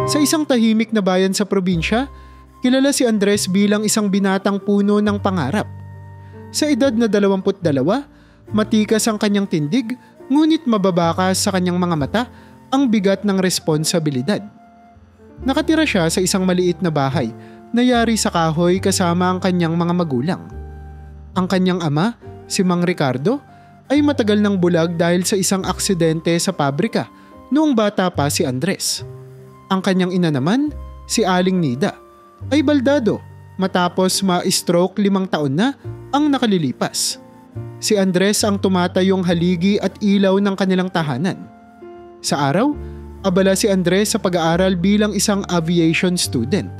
Sa isang tahimik na bayan sa probinsya, kilala si Andres bilang isang binatang puno ng pangarap. Sa edad na 22, matikas ang kanyang tindig, ngunit mababakas sa kanyang mga mata ang bigat ng responsibilidad. Nakatira siya sa isang maliit na bahay na yari sa kahoy kasama ang kanyang mga magulang. Ang kanyang ama, si Mang Ricardo, ay matagal ng bulag dahil sa isang aksidente sa pabrika noong bata pa si Andres. Ang kanyang ina naman, si Aling Nida, ay baldado matapos ma-stroke 5 taon na ang nakalilipas. Si Andres ang tumatayong haligi at ilaw ng kanilang tahanan. Sa araw, abala si Andres sa pag-aaral bilang isang aviation student.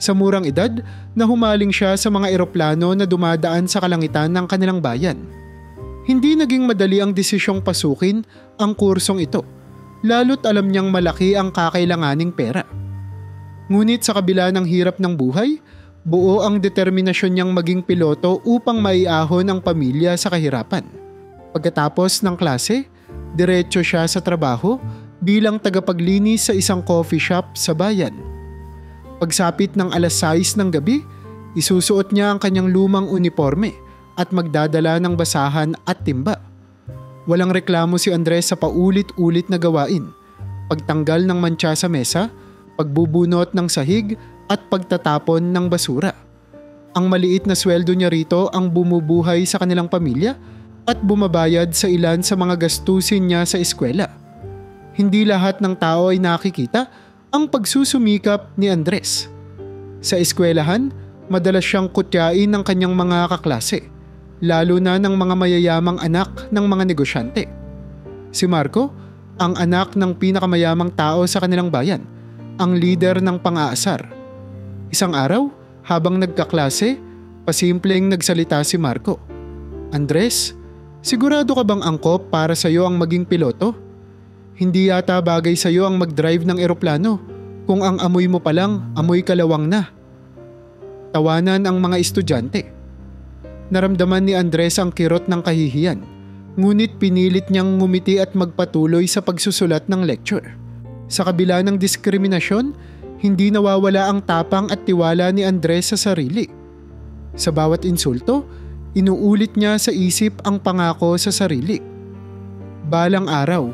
Sa murang edad, nahumaling siya sa mga eroplano na dumadaan sa kalangitan ng kanilang bayan. Hindi naging madali ang desisyong pasukin ang kursong ito, lalo't alam niyang malaki ang kakailanganing pera. Ngunit sa kabila ng hirap ng buhay, buo ang determinasyon niyang maging piloto upang maiahon ang pamilya sa kahirapan. Pagkatapos ng klase, diretso siya sa trabaho bilang tagapaglinis sa isang coffee shop sa bayan. Pagsapit ng 6:00 ng gabi, isusuot niya ang kanyang lumang uniforme at magdadala ng basahan at timba. Walang reklamo si Andres sa paulit-ulit na gawain, pagtanggal ng mantsa sa mesa, pagbubunot ng sahig at pagtatapon ng basura. Ang maliit na sweldo niya rito ang bumubuhay sa kanilang pamilya at bumabayad sa ilan sa mga gastusin niya sa eskwela. Hindi lahat ng tao ay nakikita ang pagsusumikap ni Andres. Sa eskwelahan, madalas siyang kutyain ng kanyang mga kaklase, lalo na ng mga mayayamang anak ng mga negosyante. Si Marco, ang anak ng pinakamayamang tao sa kanilang bayan, ang leader ng pang-aasar. Isang araw, habang nagkaklase, pasimpleng nagsalita si Marco. "Andres, sigurado ka bang angkop para sa'yo ang maging piloto? Hindi yata bagay sa'yo ang mag-drive ng eroplano kung ang amoy mo palang amoy kalawang na." Tawanan ang mga estudyante. Naramdaman ni Andres ang kirot ng kahihiyan, ngunit pinilit niyang ngumiti at magpatuloy sa pagsusulat ng lecture. Sa kabila ng diskriminasyon, hindi nawawala ang tapang at tiwala ni Andres sa sarili. Sa bawat insulto, inuulit niya sa isip ang pangako sa sarili. "Balang araw,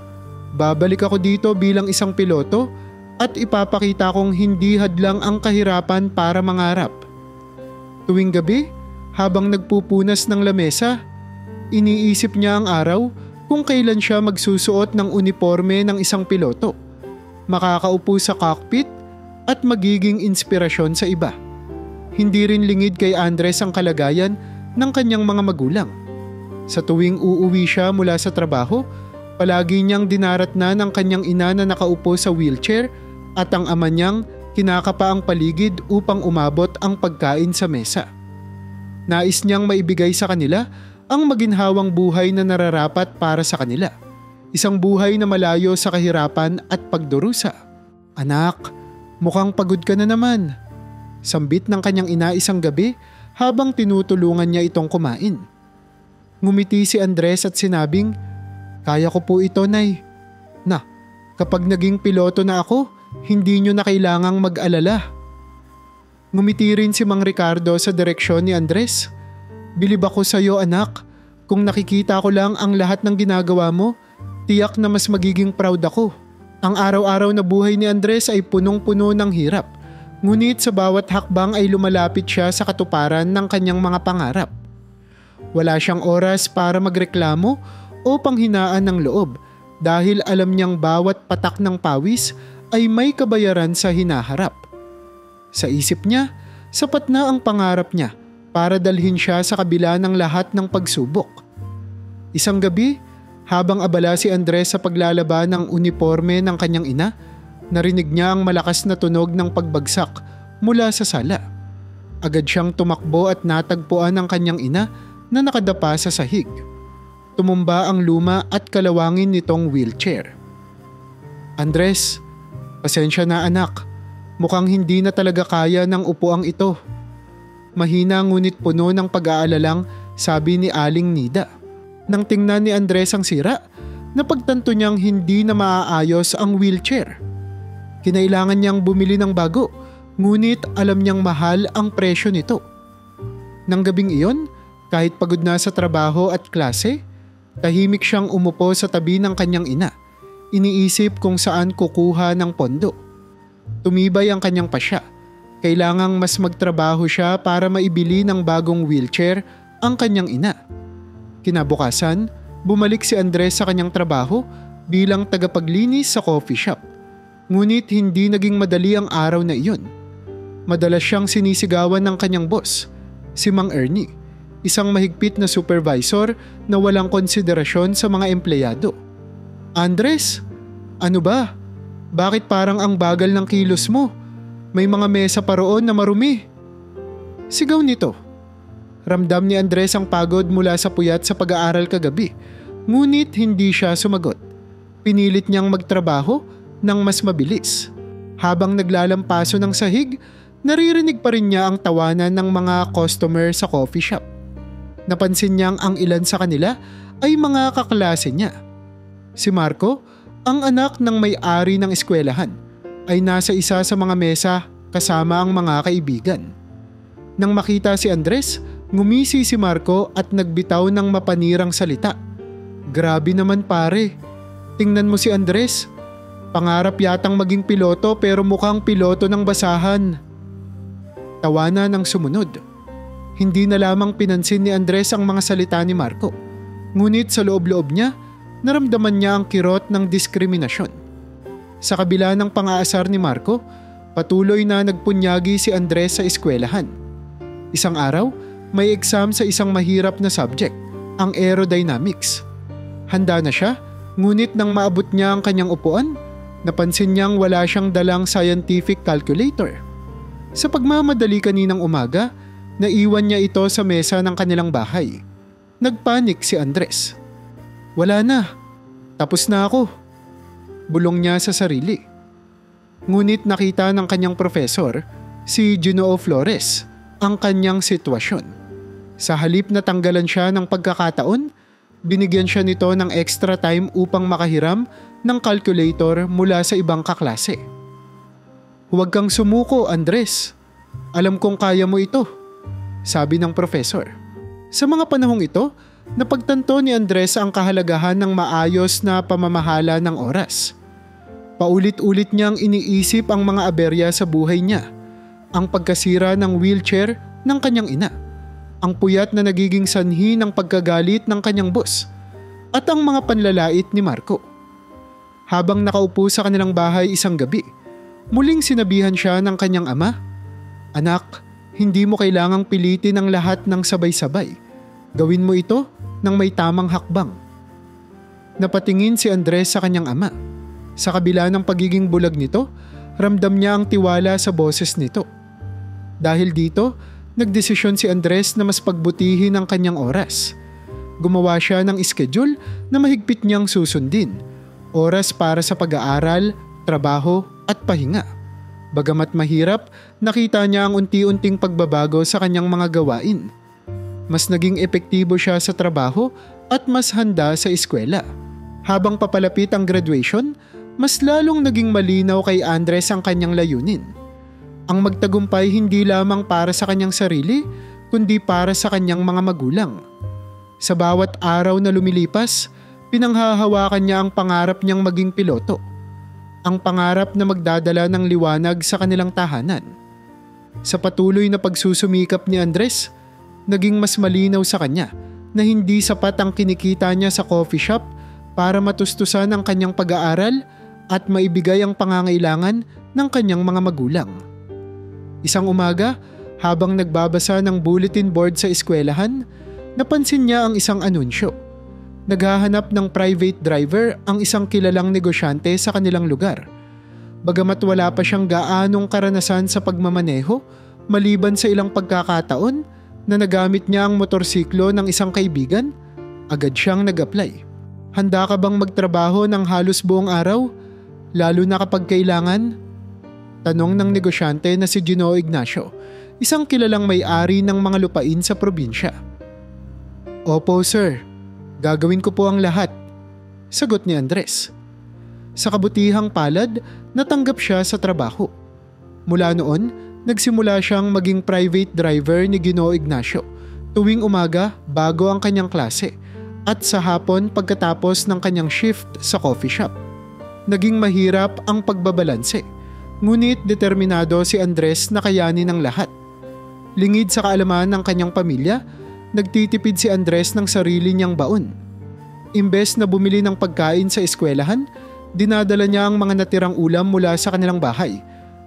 babalik ako dito bilang isang piloto at ipapakita kong hindi hadlang ang kahirapan para mangarap." Tuwing gabi, habang nagpupunas ng lamesa, iniisip niya ang araw kung kailan siya magsusuot ng uniforme ng isang piloto, makakaupo sa cockpit at magiging inspirasyon sa iba. Hindi rin lingid kay Andres ang kalagayan ng kanyang mga magulang. Sa tuwing uuwi siya mula sa trabaho, palagi niyang dinaratnan ng kanyang ina na nakaupo sa wheelchair at ang ama niyang kinakapa ang paligid upang umabot ang pagkain sa mesa. Nais niyang maibigay sa kanila ang maginhawang buhay na nararapat para sa kanila. Isang buhay na malayo sa kahirapan at pagdurusa. "Anak, mukhang pagod ka na naman." Sambit ng kanyang ina isang gabi habang tinutulungan niya itong kumain. Ngumiti si Andres at sinabing, "Kaya ko po ito, Nay. Na, kapag naging piloto na ako, hindi niyo na kailangang mag-alala." Ngumiti rin si Mang Ricardo sa direksyon ni Andres. "Bilib ako sa iyo, anak. Kung nakikita ko lang ang lahat ng ginagawa mo, tiyak na mas magiging proud ako." Ang araw-araw na buhay ni Andres ay punong-puno ng hirap. Ngunit sa bawat hakbang ay lumalapit siya sa katuparan ng kanyang mga pangarap. Wala siyang oras para magreklamo o panghinaan ng loob dahil alam niyang bawat patak ng pawis ay may kabayaran sa hinaharap. Sa isip niya, sapat na ang pangarap niya para dalhin siya sa kabila ng lahat ng pagsubok. Isang gabi, habang abala si Andres sa paglalaba ng uniforme ng kanyang ina, narinig niya ang malakas na tunog ng pagbagsak mula sa sala. Agad siyang tumakbo at natagpuan ang kanyang ina na nakadapa sa sahig. Tumumba ang luma at kalawangin nitong wheelchair. "Andres, pasensya na anak. Mukhang hindi na talaga kaya ng upuang ito." Mahina ngunit puno ng pag-aalalang sabi ni Aling Nida. Nang tingnan ni Andres ang sira, napagtanto niyang hindi na maaayos ang wheelchair. Kinailangan niyang bumili ng bago, ngunit alam niyang mahal ang presyo nito. Nang gabing iyon, kahit pagod na sa trabaho at klase, tahimik siyang umupo sa tabi ng kanyang ina. Iniisip kung saan kukuha ng pondo. Tumibay ang kanyang pasya. Kailangang mas magtrabaho siya para maibili ng bagong wheelchair ang kanyang ina. Kinabukasan, bumalik si Andres sa kanyang trabaho bilang tagapaglinis sa coffee shop. Ngunit hindi naging madali ang araw na iyon. Madalas siyang sinisigawan ng kanyang boss, si Mang Ernie, isang mahigpit na supervisor na walang konsiderasyon sa mga empleyado. Andres, ano ba? Bakit parang ang bagal ng kilos mo? May mga mesa pa roon na marumi. Sigaw nito. Ramdam ni Andres ang pagod mula sa puyat sa pag-aaral kagabi, ngunit hindi siya sumagot. Pinilit niyang magtrabaho ng mas mabilis. Habang naglalampaso ng sahig, naririnig pa rin niya ang tawanan ng mga customer sa coffee shop. Napansin niyang ang ilan sa kanila ay mga kaklase niya. Si Marco, ang anak ng may-ari ng eskwelahan, ay nasa isa sa mga mesa kasama ang mga kaibigan. Nang makita si Andres, ngumisi si Marco at nagbitaw ng mapanirang salita. Grabe naman pare, tingnan mo si Andres. Pangarap yatang maging piloto pero mukhang piloto ng basahan. Tawanan ang sumunod. Hindi na lamang pinansin ni Andres ang mga salita ni Marco. Ngunit sa loob-loob niya, naramdaman niya ang kirot ng diskriminasyon. Sa kabila ng pang-aasar ni Marco, patuloy na nagpunyagi si Andres sa eskwelahan. Isang araw, may exam sa isang mahirap na subject, ang aerodynamics. Handa na siya, ngunit nang maabot niya ang kanyang upuan, napansin niyang wala siyang dalang scientific calculator. Sa pagmamadali kaninang umaga, naiwan niya ito sa mesa ng kanilang bahay. Nagpanik si Andres. Wala na. Tapos na ako. Bulong niya sa sarili. Ngunit nakita ng kanyang profesor, si Ginoo Flores, ang kanyang sitwasyon. Sa halip na tanggalan siya ng pagkakataon, binigyan siya nito ng extra time upang makahiram ng calculator mula sa ibang kaklase. Huwag kang sumuko, Andres. Alam kong kaya mo ito, sabi ng profesor. Sa mga panahong ito, napagtanto ni Andres ang kahalagahan ng maayos na pamamahala ng oras. Paulit-ulit niyang iniisip ang mga aberya sa buhay niya, ang pagkasira ng wheelchair ng kanyang ina, ang puyat na nagiging sanhi ng pagkagalit ng kanyang boss, at ang mga panlalait ni Marco. Habang nakaupo sa kanilang bahay isang gabi, muling sinabihan siya ng kanyang ama, "Anak, hindi mo kailangang pilitin ang lahat ng sabay-sabay. Gawin mo ito ng may tamang hakbang." Napatingin si Andres sa kanyang ama. Sa kabila ng pagiging bulag nito, ramdam niya ang tiwala sa boses nito. Dahil dito, nagdesisyon si Andres na mas pagbutihin ang kanyang oras. Gumawa siya ng schedule na mahigpit niyang susundin. Oras para sa pag-aaral, trabaho at pahinga. Bagamat mahirap, nakita niya ang unti-unting pagbabago sa kanyang mga gawain. Mas naging epektibo siya sa trabaho at mas handa sa eskwela. Habang papalapit ang graduation, mas lalong naging malinaw kay Andres ang kanyang layunin. Ang magtagumpay hindi lamang para sa kanyang sarili, kundi para sa kanyang mga magulang. Sa bawat araw na lumilipas, pinanghahawakan niya ang pangarap niyang maging piloto. Ang pangarap na magdadala ng liwanag sa kanilang tahanan. Sa patuloy na pagsusumikap ni Andres, naging mas malinaw sa kanya na hindi sapat ang kinikita niya sa coffee shop para matustusan ang kanyang pag-aaral at maibigay ang pangangailangan ng kanyang mga magulang. Isang umaga, habang nagbabasa ng bulletin board sa eskwelahan, napansin niya ang isang anunsyo. Naghahanap ng private driver ang isang kilalang negosyante sa kanilang lugar. Bagamat wala pa siyang gaanong karanasan sa pagmamaneho, maliban sa ilang pagkakataon na nagamit niya ang motorsiklo ng isang kaibigan, agad siyang nag-apply. Handa ka bang magtrabaho ng halos buong araw, lalo na kapag kailangan? Tanong ng negosyante na si Ginoo Ignacio, isang kilalang may-ari ng mga lupain sa probinsya. Opo sir, gagawin ko po ang lahat, sagot ni Andres. Sa kabutihang palad, natanggap siya sa trabaho. Mula noon, nagsimula siyang maging private driver ni Ginoo Ignacio tuwing umaga bago ang kanyang klase at sa hapon pagkatapos ng kanyang shift sa coffee shop. Naging mahirap ang pagbabalanse, ngunit determinado si Andres na kayanin ang lahat. Lingid sa kaalaman ng kanyang pamilya, nagtitipid si Andres ng sarili niyang baon. Imbes na bumili ng pagkain sa eskwelahan, dinadala niya ang mga natirang ulam mula sa kanilang bahay.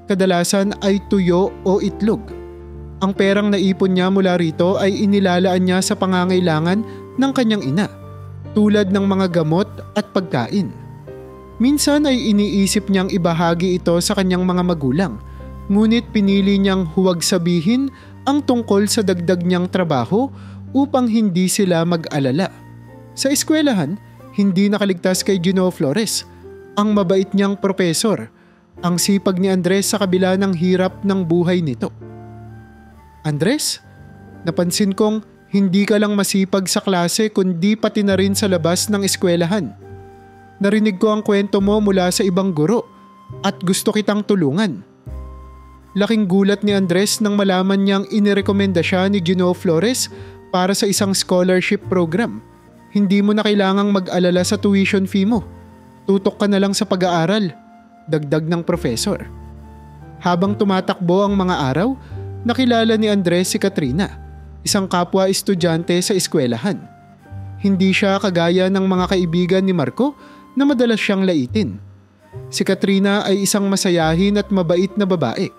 Kadalasan ay tuyo o itlog. Ang perang naipon niya mula rito ay inilalaan niya sa pangangailangan ng kanyang ina, tulad ng mga gamot at pagkain. Minsan ay iniisip niyang ibahagi ito sa kanyang mga magulang, ngunit pinili niyang huwag sabihin ang tungkol sa dagdag niyang trabaho upang hindi sila mag-alala. Sa eskwelahan, hindi nakaligtas kay Ginoo Flores, ang mabait niyang propesor, ang sipag ni Andres sa kabila ng hirap ng buhay nito. Andres, napansin kong hindi ka lang masipag sa klase kundi pati na rin sa labas ng eskwelahan. Narinig ko ang kwento mo mula sa ibang guro at gusto kitang tulungan. Laking gulat ni Andres nang malaman niyang inirekomenda siya ni Ginoo Flores para sa isang scholarship program. Hindi mo na kailangang mag-alala sa tuition fee mo. Tutok ka na lang sa pag-aaral, dagdag ng professor. Habang tumatakbo ang mga araw, nakilala ni Andres si Katrina, isang kapwa estudyante sa eskwelahan. Hindi siya kagaya ng mga kaibigan ni Marco na madalas siyang laitin. Si Katrina ay isang masayahin at mabait na babae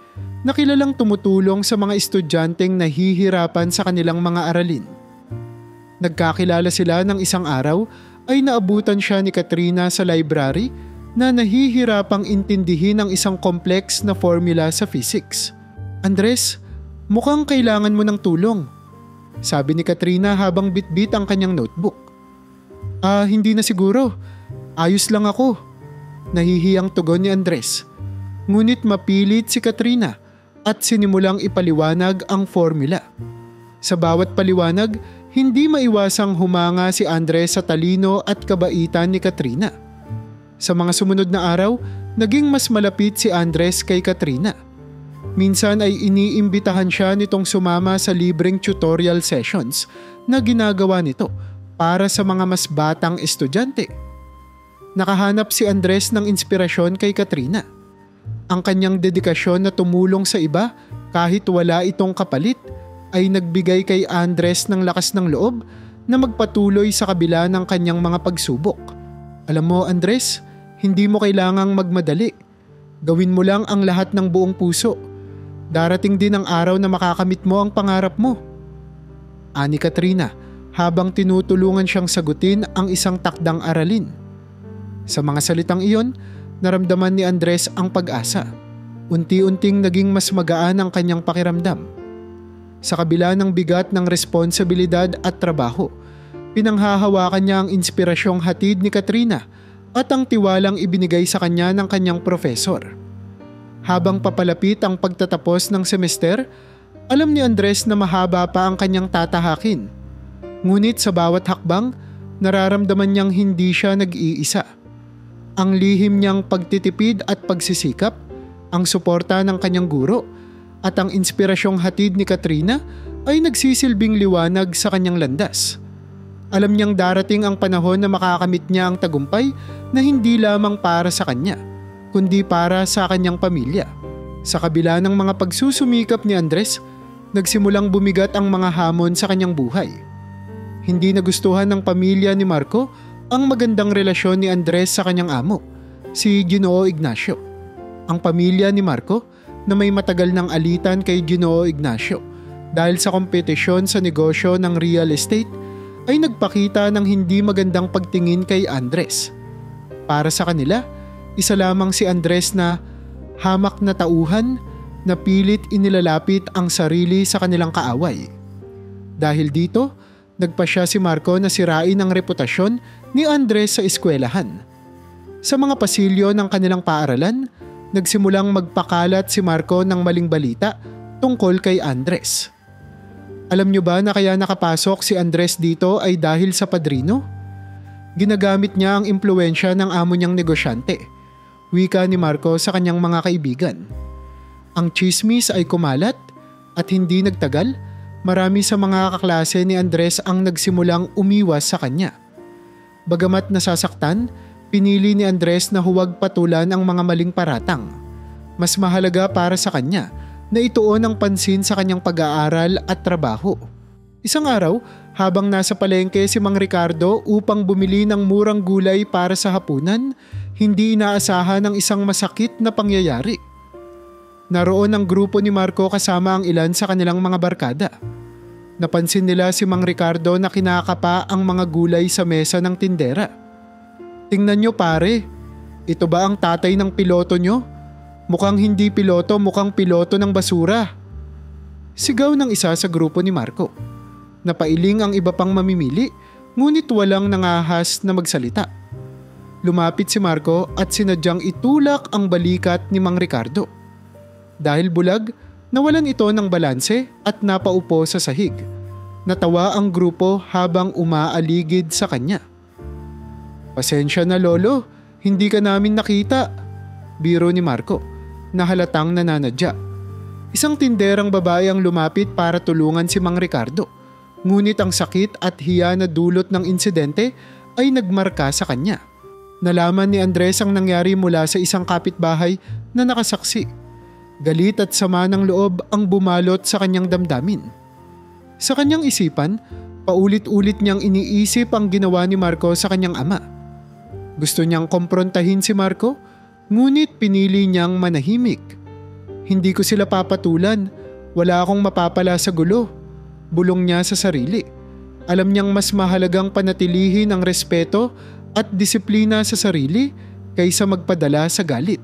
na kilalang tumutulong sa mga estudyanteng nahihirapan sa kanilang mga aralin. Nagkakilala sila ng isang araw ay naabutan siya ni Katrina sa library na nahihirapang intindihin ang isang complex na formula sa physics. Andres, mukhang kailangan mo ng tulong, sabi ni Katrina habang bitbit ang kanyang notebook. Hindi na siguro. Ayos lang ako, nahihiyang tugon ni Andres. Ngunit mapilit si Katrina at sinimulang ipaliwanag ang formula. Sa bawat paliwanag, hindi maiwasang humanga si Andres sa talino at kabaitan ni Katrina. Sa mga sumunod na araw, naging mas malapit si Andres kay Katrina. Minsan ay iniimbitahan siya nitong sumama sa libreng tutorial sessions na ginagawa nito para sa mga mas batang estudyante. Nakahanap si Andres ng inspirasyon kay Katrina. Ang kanyang dedikasyon na tumulong sa iba kahit wala itong kapalit ay nagbigay kay Andres ng lakas ng loob na magpatuloy sa kabila ng kanyang mga pagsubok. Alam mo Andres, hindi mo kailangang magmadali. Gawin mo lang ang lahat ng buong puso. Darating din ang araw na makakamit mo ang pangarap mo. Ani Katrina habang tinutulungan siyang sagutin ang isang takdang aralin. Sa mga salitang iyon, naramdaman ni Andres ang pag-asa. Unti-unting naging mas magaan ang kanyang pakiramdam. Sa kabila ng bigat ng responsibilidad at trabaho, pinanghahawakan niya ang inspirasyong hatid ni Katrina at ang tiwalang ibinigay sa kanya ng kanyang profesor. Habang papalapit ang pagtatapos ng semester, alam ni Andres na mahaba pa ang kanyang tatahakin. Ngunit sa bawat hakbang, nararamdaman niyang hindi siya nag-iisa. Ang lihim niyang pagtitipid at pagsisikap, ang suporta ng kanyang guro, at ang inspirasyong hatid ni Katrina ay nagsisilbing liwanag sa kanyang landas. Alam niyang darating ang panahon na makakamit niya ang tagumpay na hindi lamang para sa kanya, kundi para sa kanyang pamilya. Sa kabila ng mga pagsusumikap ni Andres, nagsimulang bumigat ang mga hamon sa kanyang buhay. Hindi nagustuhan ng pamilya ni Marco ang magandang relasyon ni Andres sa kanyang amo, si Ginoo Ignacio. Ang pamilya ni Marco na may matagal ng alitan kay Ginoo Ignacio dahil sa kompetisyon sa negosyo ng real estate ay nagpakita ng hindi magandang pagtingin kay Andres. Para sa kanila, isa lamang si Andres na hamak na tauhan na pilit inilalapit ang sarili sa kanilang kaaway. Dahil dito, nagpasya si Marco na sirain ang reputasyon ni Andres sa eskwelahan. Sa mga pasilyo ng kanilang paaralan, nagsimulang magpakalat si Marco ng maling balita tungkol kay Andres. Alam niyo ba na kaya nakapasok si Andres dito ay dahil sa padrino? Ginagamit niya ang impluwensya ng amo niyang negosyante wika ni Marco sa kanyang mga kaibigan. Ang chismis ay kumalat at hindi nagtagal, marami sa mga kaklase ni Andres ang nagsimulang umiwas sa kanya. Bagamat nasasaktan, pinili ni Andres na huwag patulan ang mga maling paratang. Mas mahalaga para sa kanya na ituon ang pansin sa kanyang pag-aaral at trabaho. Isang araw, habang nasa palengke si Mang Ricardo upang bumili ng murang gulay para sa hapunan, hindi inaasahan ang isang masakit na pangyayari. Naroon ang grupo ni Marco kasama ang ilan sa kanilang mga barkada. Napansin nila si Mang Ricardo na kinakapa ang mga gulay sa mesa ng tindera. "Tingnan nyo pare, ito ba ang tatay ng piloto nyo? Mukhang hindi piloto, mukhang piloto ng basura." Sigaw ng isa sa grupo ni Marco. Napailing ang iba pang mamimili, ngunit walang nangahas na magsalita. Lumapit si Marco at sinadyang itulak ang balikat ni Mang Ricardo. Dahil bulag, nawalan ito ng balanse at napaupo sa sahig. Natawa ang grupo habang umaaligid sa kanya. "Pasensya na lolo, hindi ka namin nakita," biro ni Marco, na halatang nananadya. Isang tinderang babae ang lumapit para tulungan si Mang Ricardo. Ngunit ang sakit at hiya na dulot ng insidente ay nagmarka sa kanya. Nalaman ni Andres ang nangyari mula sa isang kapitbahay na nakasaksi. Galit at sama ng loob ang bumalot sa kanyang damdamin. Sa kanyang isipan, paulit-ulit niyang iniisip ang ginawa ni Marco sa kanyang ama. Gusto niyang komprontahin si Marco, ngunit pinili niyang manahimik. "Hindi ko sila papatulan, wala akong mapapala sa gulo," bulong niya sa sarili. Alam niyang mas mahalagang panatilihin ang respeto at disiplina sa sarili kaysa magpadala sa galit.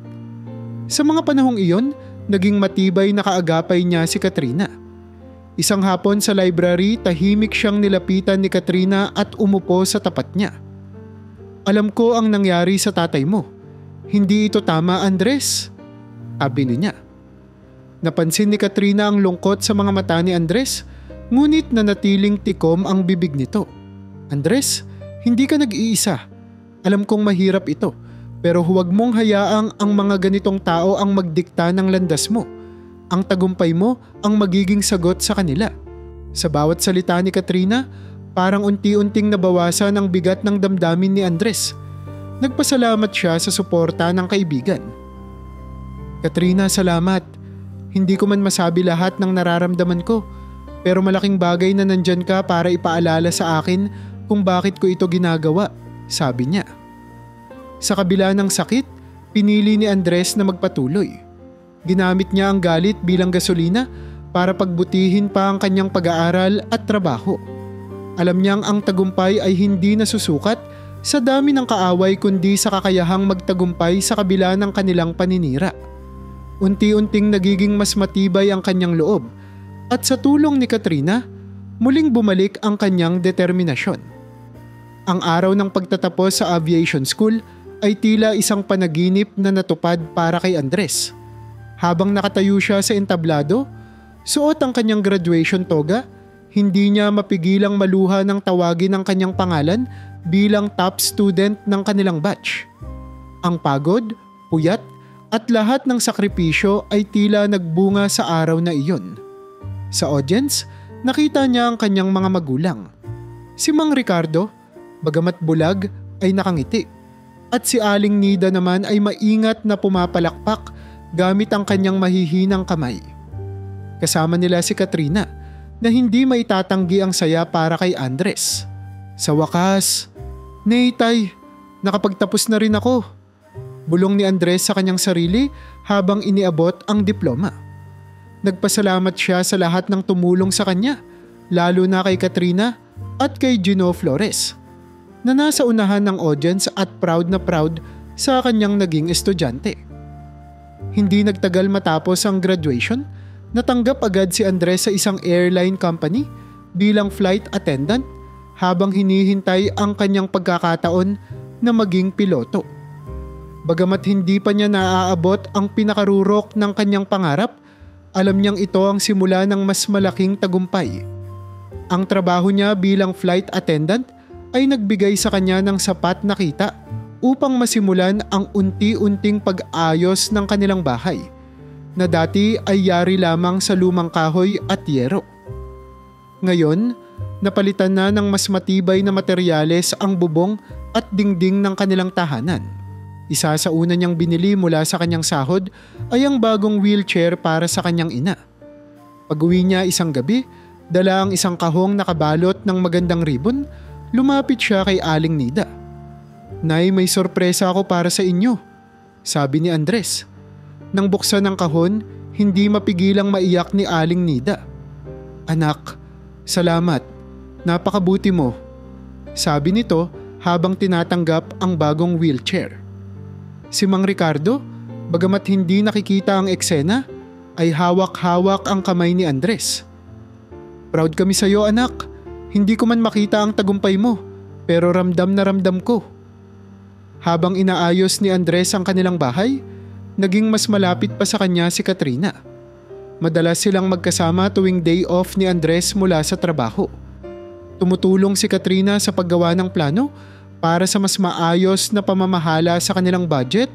Sa mga panahong iyon, naging matibay na kaagapay niya si Katrina. Isang hapon sa library, tahimik siyang nilapitan ni Katrina at umupo sa tapat niya. "Alam ko ang nangyari sa tatay mo. Hindi ito tama, Andres," sabi niya. Napansin ni Katrina ang lungkot sa mga mata ni Andres, ngunit nanatiling tikom ang bibig nito. "Andres, hindi ka nag-iisa. Alam kong mahirap ito, pero huwag mong hayaang ang mga ganitong tao ang magdikta ng landas mo. Ang tagumpay mo ang magiging sagot sa kanila." Sa bawat salita ni Katrina, parang unti-unting nabawasan ang bigat ng damdamin ni Andres. Nagpasalamat siya sa suporta ng kaibigan. "Katrina, salamat. Hindi ko man masabi lahat ng nararamdaman ko, pero malaking bagay na nandyan ka para ipaalala sa akin kung bakit ko ito ginagawa," sabi niya. Sa kabila ng sakit, pinili ni Andres na magpatuloy. Ginamit niya ang galit bilang gasolina para pagbutihin pa ang kanyang pag-aaral at trabaho. Alam niyang ang tagumpay ay hindi nasusukat sa dami ng kaaway kundi sa kakayahang magtagumpay sa kabila ng kanilang paninira. Unti-unting nagiging mas matibay ang kanyang loob at sa tulong ni Katrina, muling bumalik ang kanyang determinasyon. Ang araw ng pagtatapos sa aviation school ay tila isang panaginip na natupad para kay Andres. Habang nakatayo siya sa entablado, suot ang kanyang graduation toga, hindi niya mapigilang maluha ng tawagin ang kanyang pangalan bilang top student ng kanilang batch. Ang pagod, puyat, at lahat ng sakripisyo ay tila nagbunga sa araw na iyon. Sa audience, nakita niya ang kanyang mga magulang. Si Mang Ricardo, bagamat bulag, ay nakangiti. At si Aling Nida naman ay maingat na pumapalakpak gamit ang kanyang mahihinang kamay. Kasama nila si Katrina na hindi maitatanggi ang saya para kay Andres. Sa wakas, "Nay, tay, nakapagtapos na rin ako," bulong ni Andres sa kanyang sarili habang iniabot ang diploma. Nagpasalamat siya sa lahat ng tumulong sa kanya, lalo na kay Katrina at kay Gino Flores, na nasa unahan ng audience at proud na proud sa kanyang naging estudyante. Hindi nagtagal matapos ang graduation, natanggap agad si Andres sa isang airline company bilang flight attendant habang hinihintay ang kanyang pagkakataon na maging piloto. Bagamat hindi pa niya naaabot ang pinakarurok ng kanyang pangarap, alam niyang ito ang simula ng mas malaking tagumpay. Ang trabaho niya bilang flight attendant ay nagbigay sa kanya ng sapat na kita upang masimulan ang unti-unting pag-ayos ng kanilang bahay na dati ay yari lamang sa lumang kahoy at yero. Ngayon, napalitan na ng mas matibay na materyales ang bubong at dingding ng kanilang tahanan. Isa sa una niyang binili mula sa kanyang sahod ay ang bagong wheelchair para sa kanyang ina. Pag-uwi niya isang gabi, dala ang isang kahong nakabalot ng magandang ribbon, lumapit siya kay Aling Nida. "Nay, may sorpresa ako para sa inyo," sabi ni Andres. Nang buksan ng kahon, hindi mapigilang maiyak ni Aling Nida. "Anak, salamat. Napakabuti mo," sabi nito habang tinatanggap ang bagong wheelchair. Si Mang Ricardo, bagamat hindi nakikita ang eksena, ay hawak-hawak ang kamay ni Andres. "Proud kami sa iyo, anak. Hindi ko man makita ang tagumpay mo, pero ramdam na ramdam ko." Habang inaayos ni Andres ang kanilang bahay, naging mas malapit pa sa kanya si Katrina. Madalas silang magkasama tuwing day off ni Andres mula sa trabaho. Tumutulong si Katrina sa paggawa ng plano para sa mas maayos na pamamahala sa kanilang budget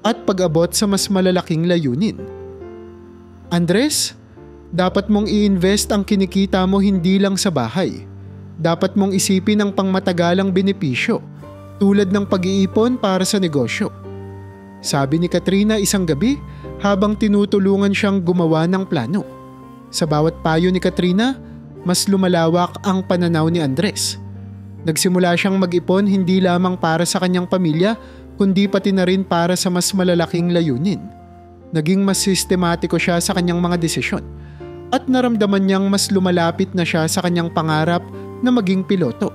at pag-abot sa mas malalaking layunin. "Andres, dapat mong i-invest ang kinikita mo hindi lang sa bahay. Dapat mong isipin ang pangmatagalang benepisyo tulad ng pag-iipon para sa negosyo," sabi ni Katrina isang gabi habang tinutulungan siyang gumawa ng plano. Sa bawat payo ni Katrina, mas lumalawak ang pananaw ni Andres. Nagsimula siyang mag-ipon hindi lamang para sa kanyang pamilya kundi pati na rin para sa mas malalaking layunin. Naging mas sistematiko siya sa kanyang mga desisyon at naramdaman niyang mas lumalapit na siya sa kanyang pangarap na maging piloto.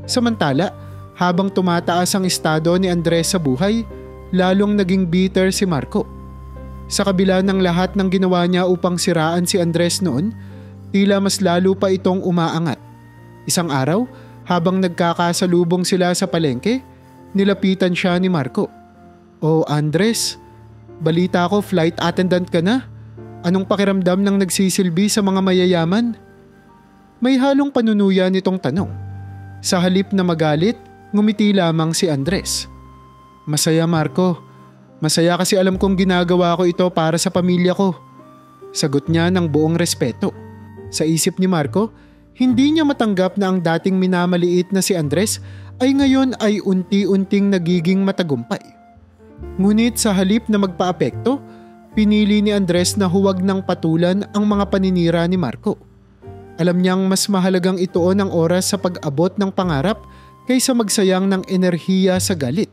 Samantala, habang tumataas ang estado ni Andres sa buhay, lalong naging bitter si Marco. Sa kabila ng lahat ng ginawa niya upang siraan si Andres noon, tila mas lalo pa itong umaangat. Isang araw, habang nagkakasalubong sila sa palengke, nilapitan siya ni Marco. "Oh, Andres, balita ko flight attendant ka na. Anong pakiramdam ng nagsisilbi sa mga mayayaman?" May halong panunuya nitong tanong. Sa halip na magalit, ngumiti lamang si Andres. "Masaya, Marco. Masaya kasi alam kong ginagawa ko ito para sa pamilya ko," sagot niya ng buong respeto. Sa isip ni Marco, hindi niya matanggap na ang dating minamaliit na si Andres ay ngayon ay unti-unting nagiging matagumpay. Ngunit sa halip na magpaapekto, pinili ni Andres na huwag nang patulan ang mga paninira ni Marco. Alam niyang mas mahalagang ituon ang oras sa pag-abot ng pangarap kaysa magsayang ng enerhiya sa galit.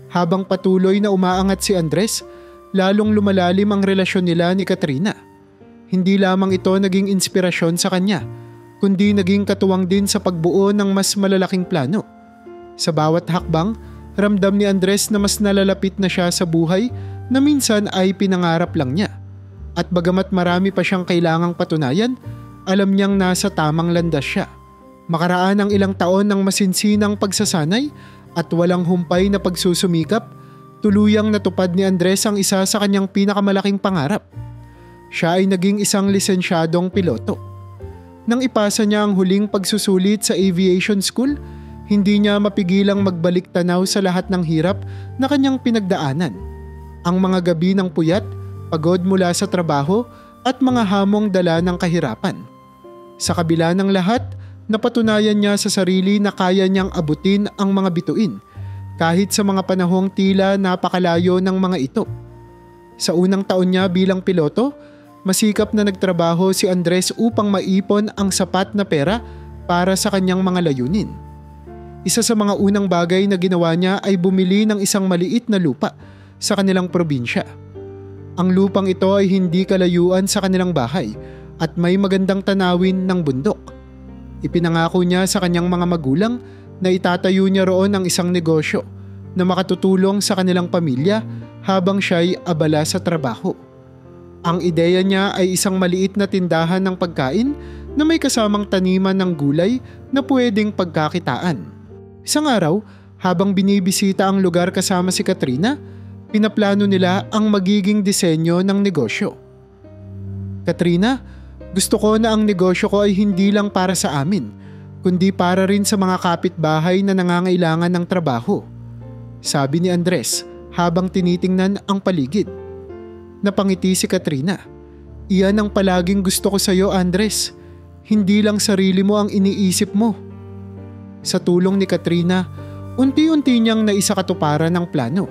Habang patuloy na umaangat si Andres, lalong lumalalim ang relasyon nila ni Katrina. Hindi lamang ito naging inspirasyon sa kanya, kundi naging katuwang din sa pagbuo ng mas malalaking plano. Sa bawat hakbang, ramdam ni Andres na mas nalalapit na siya sa buhay na minsan ay pinangarap lang niya. At bagamat marami pa siyang kailangang patunayan, alam niyang nasa tamang landas siya. Makaraan ang ilang taon ng masinsinang pagsasanay at walang humpay na pagsusumikap, tuluyang natupad ni Andres ang isa sa kanyang pinakamalaking pangarap. Siya ay naging isang lisensyadong piloto. Nang ipasa niya ang huling pagsusulit sa aviation school, hindi niya mapigilang magbalik tanaw sa lahat ng hirap na kanyang pinagdaanan. Ang mga gabi ng puyat, pagod mula sa trabaho at mga hamong dala ng kahirapan. Sa kabila ng lahat, napatunayan niya sa sarili na kaya niyang abutin ang mga bituin kahit sa mga panahong tila napakalayo ng mga ito. Sa unang taon niya bilang piloto, masikap na nagtrabaho si Andres upang maipon ang sapat na pera para sa kanyang mga layunin. Isa sa mga unang bagay na ginawa niya ay bumili ng isang maliit na lupa sa kanilang probinsya. Ang lupang ito ay hindi kalayuan sa kanilang bahay at may magandang tanawin ng bundok. Ipinangako niya sa kanyang mga magulang na itatayo niya roon ang isang negosyo na makatutulong sa kanilang pamilya habang siya'y abala sa trabaho. Ang ideya niya ay isang maliit na tindahan ng pagkain na may kasamang taniman ng gulay na pwedeng pagkakitaan. Isang araw, habang binibisita ang lugar kasama si Katrina, pinaplano nila ang magiging disenyo ng negosyo. "Katrina, gusto ko na ang negosyo ko ay hindi lang para sa amin, kundi para rin sa mga kapitbahay na nangangailangan ng trabaho. Sabi ni Andres habang tinitingnan ang paligid. Napangiti si Katrina. Iyan ang palaging gusto ko sa'yo, Andres. Hindi lang sarili mo ang iniisip mo. Sa tulong ni Katrina, unti-unti niyang naisakatuparan ang plano.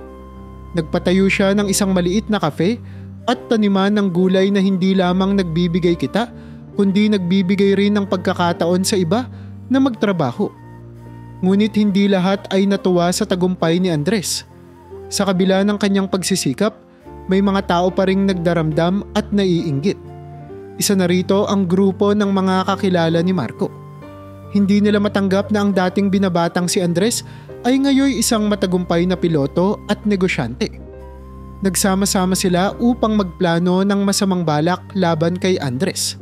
Nagpatayo siya ng isang maliit na kafe at taniman ng gulay na hindi lamang nagbibigay kita, kundi nagbibigay rin ng pagkakataon sa iba na magtrabaho. Ngunit hindi lahat ay natuwa sa tagumpay ni Andres. Sa kabila ng kanyang pagsisikap, may mga tao pa ring nagdaramdam at naiinggit. Isa na rito ang grupo ng mga kakilala ni Marco. Hindi nila matanggap na ang dating binabatang si Andres ay ngayon isang matagumpay na piloto at negosyante. Nagsama-sama sila upang magplano ng masamang balak laban kay Andres.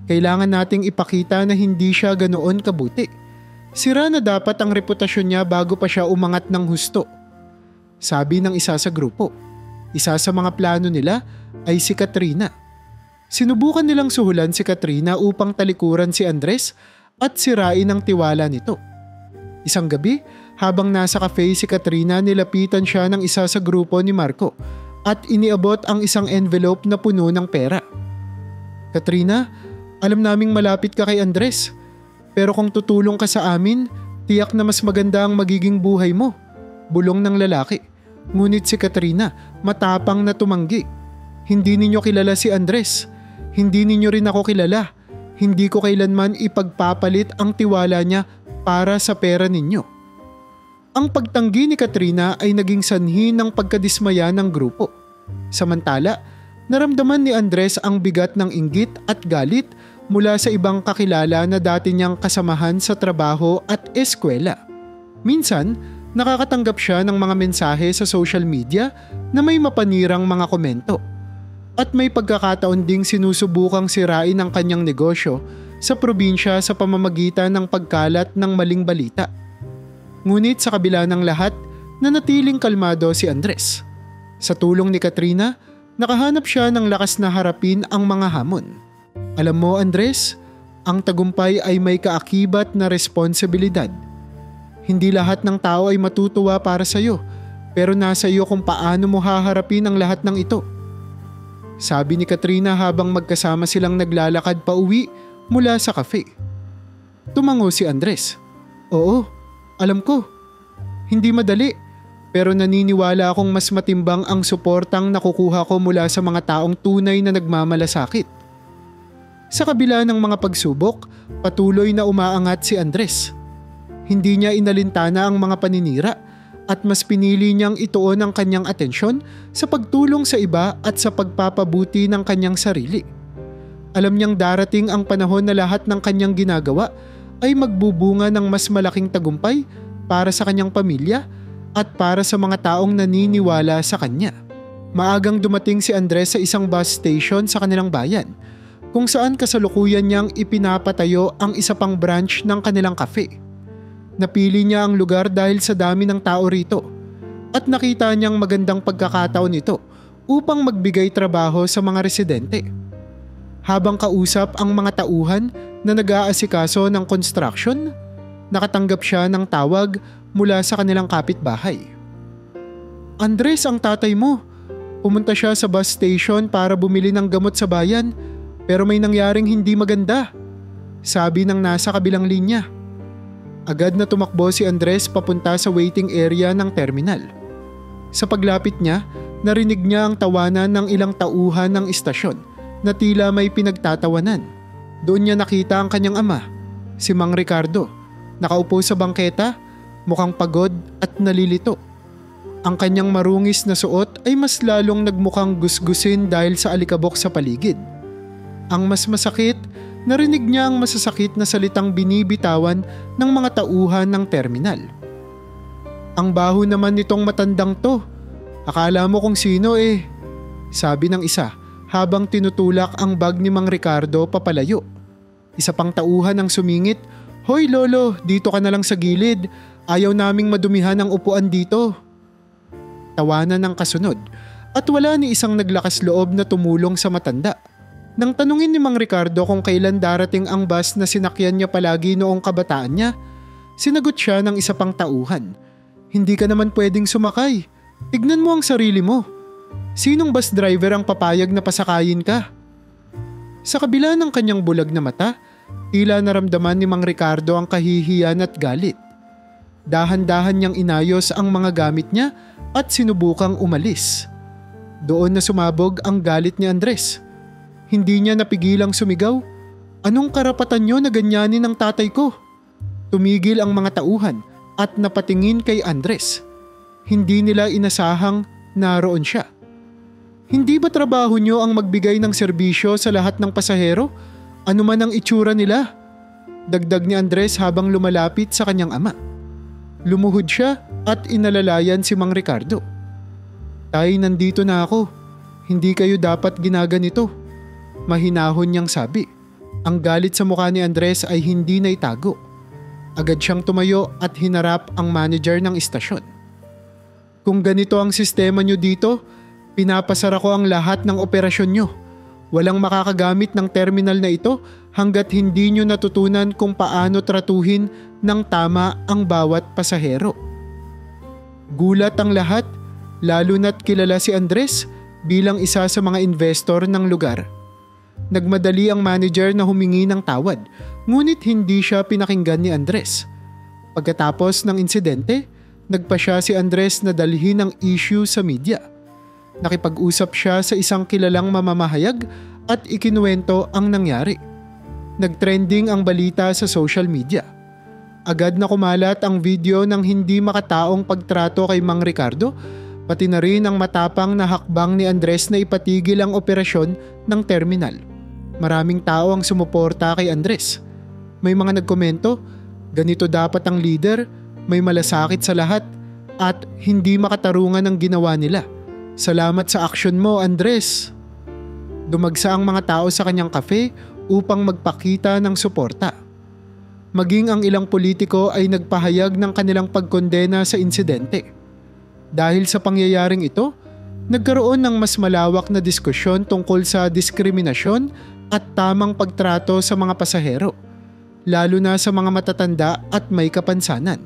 Kailangan nating ipakita na hindi siya ganoon kabuti. Sira na dapat ang reputasyon niya bago pa siya umangat ng husto. Sabi ng isa sa grupo. Isa sa mga plano nila ay si Katrina. Sinubukan nilang suhulan si Katrina upang talikuran si Andres at sirain ang tiwala nito. Isang gabi, habang nasa cafe si Katrina, nilapitan siya ng isa sa grupo ni Marco at iniabot ang isang envelope na puno ng pera. Katrina, alam naming malapit ka kay Andres, pero kung tutulong ka sa amin, tiyak na mas maganda ang magiging buhay mo. Bulong ng lalaki. Ngunit si Katrina, matapang na tumanggi. Hindi ninyo kilala si Andres. Hindi ninyo rin ako kilala. Hindi ko kailanman ipagpapalit ang tiwala niya para sa pera ninyo. Ang pagtanggi ni Katrina ay naging sanhi ng pagkadismaya ng grupo. Samantala, naramdaman ni Andres ang bigat ng inggit at galit mula sa ibang kakilala na dati niyang kasamahan sa trabaho at eskwela. Minsan, nakakatanggap siya ng mga mensahe sa social media na may mapanirang mga komento. At may pagkakataon ding sinusubukang sirain ang kanyang negosyo sa probinsya sa pamamagitan ng pagkalat ng maling balita. Ngunit sa kabila ng lahat, nanatiling kalmado si Andres. Sa tulong ni Katrina, nakahanap siya ng lakas na harapin ang mga hamon. Alam mo, Andres, ang tagumpay ay may kaakibat na responsibilidad. Hindi lahat ng tao ay matutuwa para sa iyo, pero nasa iyo kung paano mo haharapin ang lahat ng ito. Sabi ni Katrina habang magkasama silang naglalakad pa uwi mula sa cafe. Tumango si Andres. Oo, alam ko. Hindi madali, pero naniniwala akong mas matimbang ang suportang nakukuha ko mula sa mga taong tunay na nagmamalasakit. Sa kabila ng mga pagsubok, patuloy na umaangat si Andres. Hindi niya inalintana ang mga paninira at mas pinili niyang ituon ang kanyang atensyon sa pagtulong sa iba at sa pagpapabuti ng kanyang sarili. Alam niyang darating ang panahon na lahat ng kanyang ginagawa ay magbubunga ng mas malaking tagumpay para sa kanyang pamilya at para sa mga taong naniniwala sa kanya. Maagang dumating si Andres sa isang bus station sa kanilang bayan, kung saan kasalukuyan niyang ipinapatayo ang isa pang branch ng kanilang cafe. Napili niya ang lugar dahil sa dami ng tao rito at nakita niyang magandang pagkakataon ito upang magbigay trabaho sa mga residente. Habang kausap ang mga tauhan na nag-aasikaso ng construction, nakatanggap siya ng tawag mula sa kanilang kapitbahay. Andres, ang tatay mo. Pumunta siya sa bus station para bumili ng gamot sa bayan, pero may nangyaring hindi maganda, sabi ng nasa kabilang linya. Agad na tumakbo si Andres papunta sa waiting area ng terminal. Sa paglapit niya, narinig niya ang tawanan ng ilang tauhan ng istasyon na tila may pinagtatawanan. Doon niya nakita ang kanyang ama, si Mang Ricardo, nakaupo sa bangketa, mukhang pagod at nalilito. Ang kanyang marungis na suot ay mas lalong nagmukhang gusgusin dahil sa alikabok sa paligid. Ang mas masakit, narinig niya ang masasakit na salitang binibitawan ng mga tauhan ng terminal. Ang baho naman nitong matandang to. Akala mo kung sino eh, sabi ng isa habang tinutulak ang bag ni Mang Ricardo papalayo. Isa pang tauhan ang sumingit, "Hoy lolo, dito ka na lang sa gilid. Ayaw naming madumihan ang upuan dito." Tawanan ng kasunod at wala ni isang naglakas loob na tumulong sa matanda. Nang tanungin ni Mang Ricardo kung kailan darating ang bus na sinakyan niya palagi noong kabataan niya, sinagot siya ng isa pang tauhan. Hindi ka naman pwedeng sumakay. Tignan mo ang sarili mo. Sinong bus driver ang papayag na pasakayin ka? Sa kabila ng kanyang bulag na mata, tila naramdaman ni Mang Ricardo ang kahihiyan at galit. Dahan-dahan niyang inayos ang mga gamit niya at sinubukang umalis. Doon na sumabog ang galit ni Andres. Hindi niya napigilang sumigaw, "Anong karapatan niyo na ganyanin ang tatay ko?" Tumigil ang mga tauhan at napatingin kay Andres. Hindi nila inasahang naroon siya. "Hindi ba trabaho niyo ang magbigay ng serbisyo sa lahat ng pasahero? Ano man ang itsura nila?" Dagdag ni Andres habang lumalapit sa kanyang ama. Lumuhod siya at inalalayan si Mang Ricardo. "Tay, nandito na ako. Hindi kayo dapat ginaganito." Mahinahon niyang sabi. Ang galit sa mukha ni Andres ay hindi na itago. Agad siyang tumayo at hinarap ang manager ng istasyon. "Kung ganito ang sistema niyo dito, pinapasara ko ang lahat ng operasyon niyo. Walang makakagamit ng terminal na ito hanggat hindi niyo natutunan kung paano tratuhin ng tama ang bawat pasahero." Gulat ang lahat, lalo na't kilala si Andres bilang isa sa mga investor ng lugar. Nagmadali ang manager na humingi ng tawad, ngunit hindi siya pinakinggan ni Andres. Pagkatapos ng insidente, nagpasya si Andres na dalhin ang issue sa media. Nakipag-usap siya sa isang kilalang mamamahayag at ikinuwento ang nangyari. Nagtrending ang balita sa social media. Agad na kumalat ang video ng hindi makataong pagtrato kay Mang Ricardo, pati na rin ang matapang na hakbang ni Andres na ipatigil ang operasyon ng terminal. Maraming tao ang sumuporta kay Andres. May mga nagkomento, ganito dapat ang leader, may malasakit sa lahat, at hindi makatarungan ang ginawa nila. Salamat sa aksyon mo, Andres. Dumagsa ang mga tao sa kanyang kafe upang magpakita ng suporta. Maging ang ilang politiko ay nagpahayag ng kanilang pagkondena sa insidente. Dahil sa pangyayaring ito, nagkaroon ng mas malawak na diskusyon tungkol sa diskriminasyon at tamang pagtrato sa mga pasahero, lalo na sa mga matatanda at may kapansanan.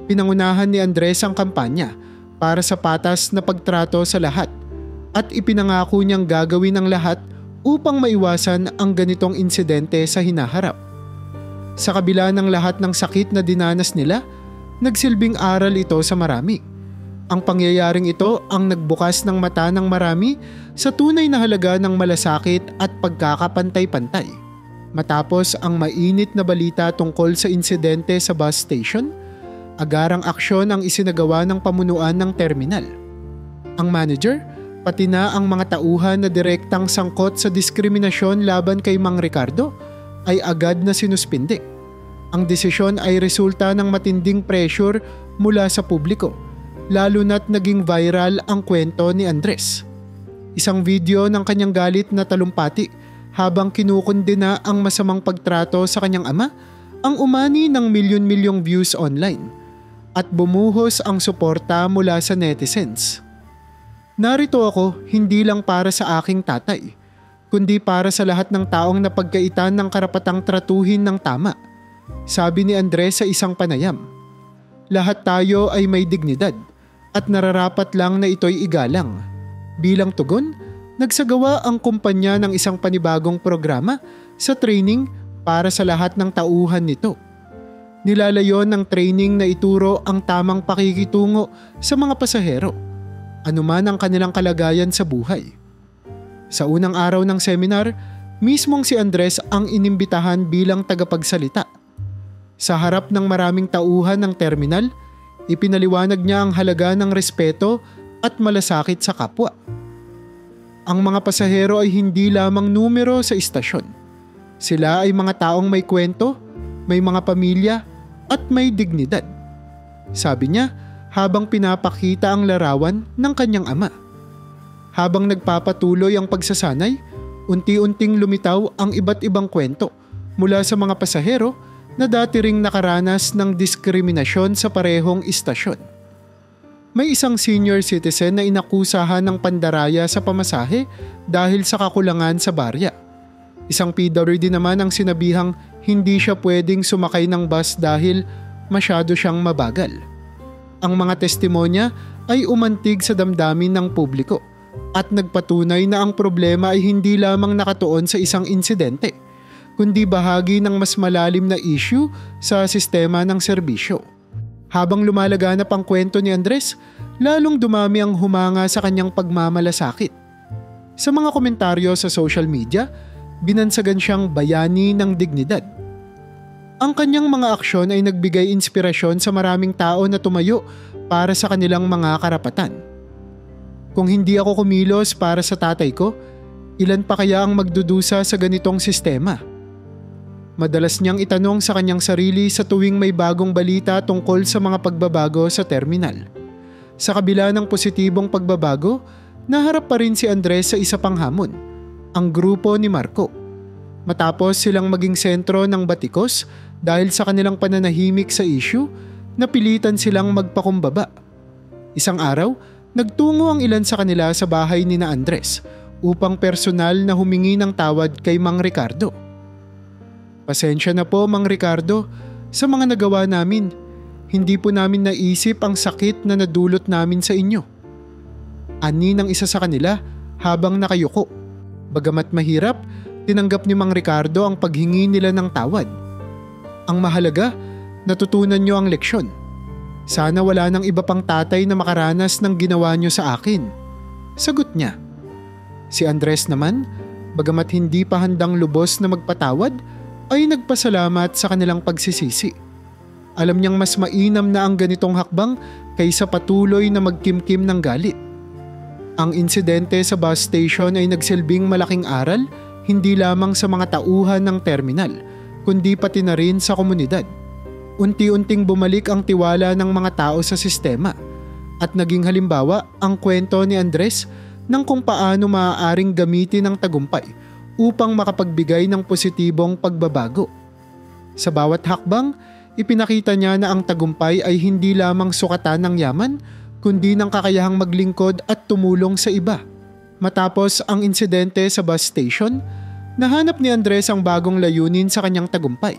Pinangunahan ni Andres ang kampanya para sa patas na pagtrato sa lahat at ipinangako niyang gagawin ang lahat upang maiwasan ang ganitong insidente sa hinaharap. Sa kabila ng lahat ng sakit na dinanas nila, nagsilbing aral ito sa marami. Ang pangyayaring ito ang nagbukas ng mata ng marami sa tunay na halaga ng malasakit at pagkakapantay-pantay. Matapos ang mainit na balita tungkol sa insidente sa bus station, agarang aksyon ang isinagawa ng pamunuan ng terminal. Ang manager, pati na ang mga tauhan na direktang sangkot sa diskriminasyon laban kay Mang Ricardo, ay agad na sinuspinde. Ang desisyon ay resulta ng matinding pressure mula sa publiko, lalo na't naging viral ang kwento ni Andres. Isang video ng kanyang galit na talumpati habang kinukundina ang masamang pagtrato sa kanyang ama ang umani ng milyon-milyong views online at bumuhos ang suporta mula sa netizens. Narito ako hindi lang para sa aking tatay, kundi para sa lahat ng taong napagkaitan ng karapatang tratuhin ng tama, sabi ni Andres sa isang panayam. Lahat tayo ay may dignidad at nararapat lang na ito'y igalang. Bilang tugon, nagsagawa ang kumpanya ng isang panibagong programa sa training para sa lahat ng tauhan nito. Nilalayon ng training na ituro ang tamang pakikitungo sa mga pasahero, anuman ang kanilang kalagayan sa buhay. Sa unang araw ng seminar, mismong si Andres ang inimbitahan bilang tagapagsalita. Sa harap ng maraming tauhan ng terminal, ipinaliwanag niya ang halaga ng respeto at malasakit sa kapwa. Ang mga pasahero ay hindi lamang numero sa istasyon. Sila ay mga taong may kwento, may mga pamilya at may dignidad, sabi niya habang pinapakita ang larawan ng kanyang ama. Habang nagpapatuloy ang pagsasanay, unti-unting lumitaw ang iba't ibang kwento mula sa mga pasahero na dati ring nakaranas ng diskriminasyon sa parehong istasyon. May isang senior citizen na inakusahan ng pandaraya sa pamasahe dahil sa kakulangan sa barya. Isang PWD naman ang sinabihang hindi siya pwedeng sumakay ng bus dahil masyado siyang mabagal. Ang mga testimonya ay umantig sa damdamin ng publiko at nagpatunay na ang problema ay hindi lamang nakatuon sa isang insidente, kundi bahagi ng mas malalim na issue sa sistema ng serbisyo. Habang lumalaganap ang kwento ni Andres, lalong dumami ang humanga sa kanyang pagmamalasakit. Sa mga komentaryo sa social media, binansagan siyang bayani ng dignidad. Ang kanyang mga aksyon ay nagbigay inspirasyon sa maraming tao na tumayo para sa kanilang mga karapatan. Kung hindi ako kumilos para sa tatay ko, ilan pa kaya ang magdudusa sa ganitong sistema? Madalas niyang itanong sa kanyang sarili sa tuwing may bagong balita tungkol sa mga pagbabago sa terminal. Sa kabila ng positibong pagbabago, naharap pa rin si Andres sa isa pang hamon, ang grupo ni Marco. Matapos silang maging sentro ng batikos dahil sa kanilang pananahimik sa issue, napilitan silang magpakumbaba. Isang araw, nagtungo ang ilan sa kanila sa bahay ni na Andres upang personal na humingi ng tawad kay Mang Ricardo. Pasensya na po, Mang Ricardo, sa mga nagawa namin. Hindi po namin naisip ang sakit na nadulot namin sa inyo. Ani ng isa sa kanila habang nakayuko. Bagamat mahirap, tinanggap ni Mang Ricardo ang paghingi nila ng tawad. Ang mahalaga, natutunan nyo ang leksyon. Sana wala nang iba pang tatay na makaranas ng ginawa nyo sa akin. Sagot niya. Si Andres naman, bagamat hindi pa handang lubos na magpatawad, ay nagpasalamat sa kanilang pagsisisi. Alam niyang mas mainam na ang ganitong hakbang kaysa patuloy na magkimkim ng galit. Ang insidente sa bus station ay nagsilbing malaking aral hindi lamang sa mga tauhan ng terminal, kundi pati na rin sa komunidad. Unti-unting bumalik ang tiwala ng mga tao sa sistema at naging halimbawa ang kwento ni Andres ng kung paano maaaring gamitin ang tagumpay upang makapagbigay ng positibong pagbabago. Sa bawat hakbang, ipinakita niya na ang tagumpay ay hindi lamang sukatan ng yaman, kundi ng kakayahang maglingkod at tumulong sa iba. Matapos ang insidente sa bus station, nahanap ni Andres ang bagong layunin sa kanyang tagumpay.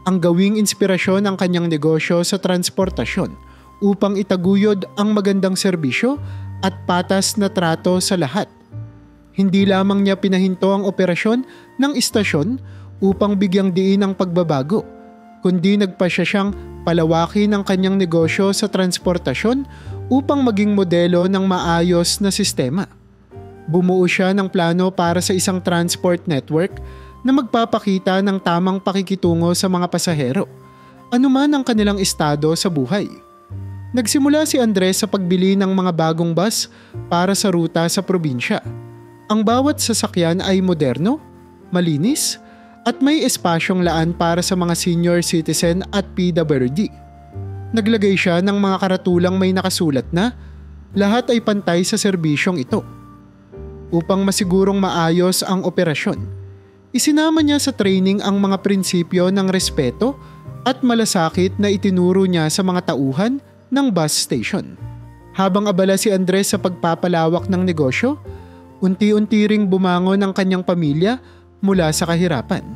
Ang gawing inspirasyon ang kanyang negosyo sa transportasyon upang itaguyod ang magandang serbisyo at patas na trato sa lahat. Hindi lamang niya pinahinto ang operasyon ng istasyon upang bigyang diin ang pagbabago, kundi nagpasya siyang palawakin ang kanyang negosyo sa transportasyon upang maging modelo ng maayos na sistema. Bumuo siya ng plano para sa isang transport network na magpapakita ng tamang pakikitungo sa mga pasahero, anuman ang kanilang estado sa buhay. Nagsimula si Andres sa pagbili ng mga bagong bus para sa ruta sa probinsya. Ang bawat sasakyan ay moderno, malinis, at may espasyong laan para sa mga senior citizen at PWD. Naglagay siya ng mga karatulang may nakasulat na lahat ay pantay sa serbisyong ito. Upang masigurong maayos ang operasyon, isinama niya sa training ang mga prinsipyo ng respeto at malasakit na itinuro niya sa mga tauhan ng bus station. Habang abala si Andres sa pagpapalawak ng negosyo, unti-unti ring bumangon ang kanyang pamilya mula sa kahirapan.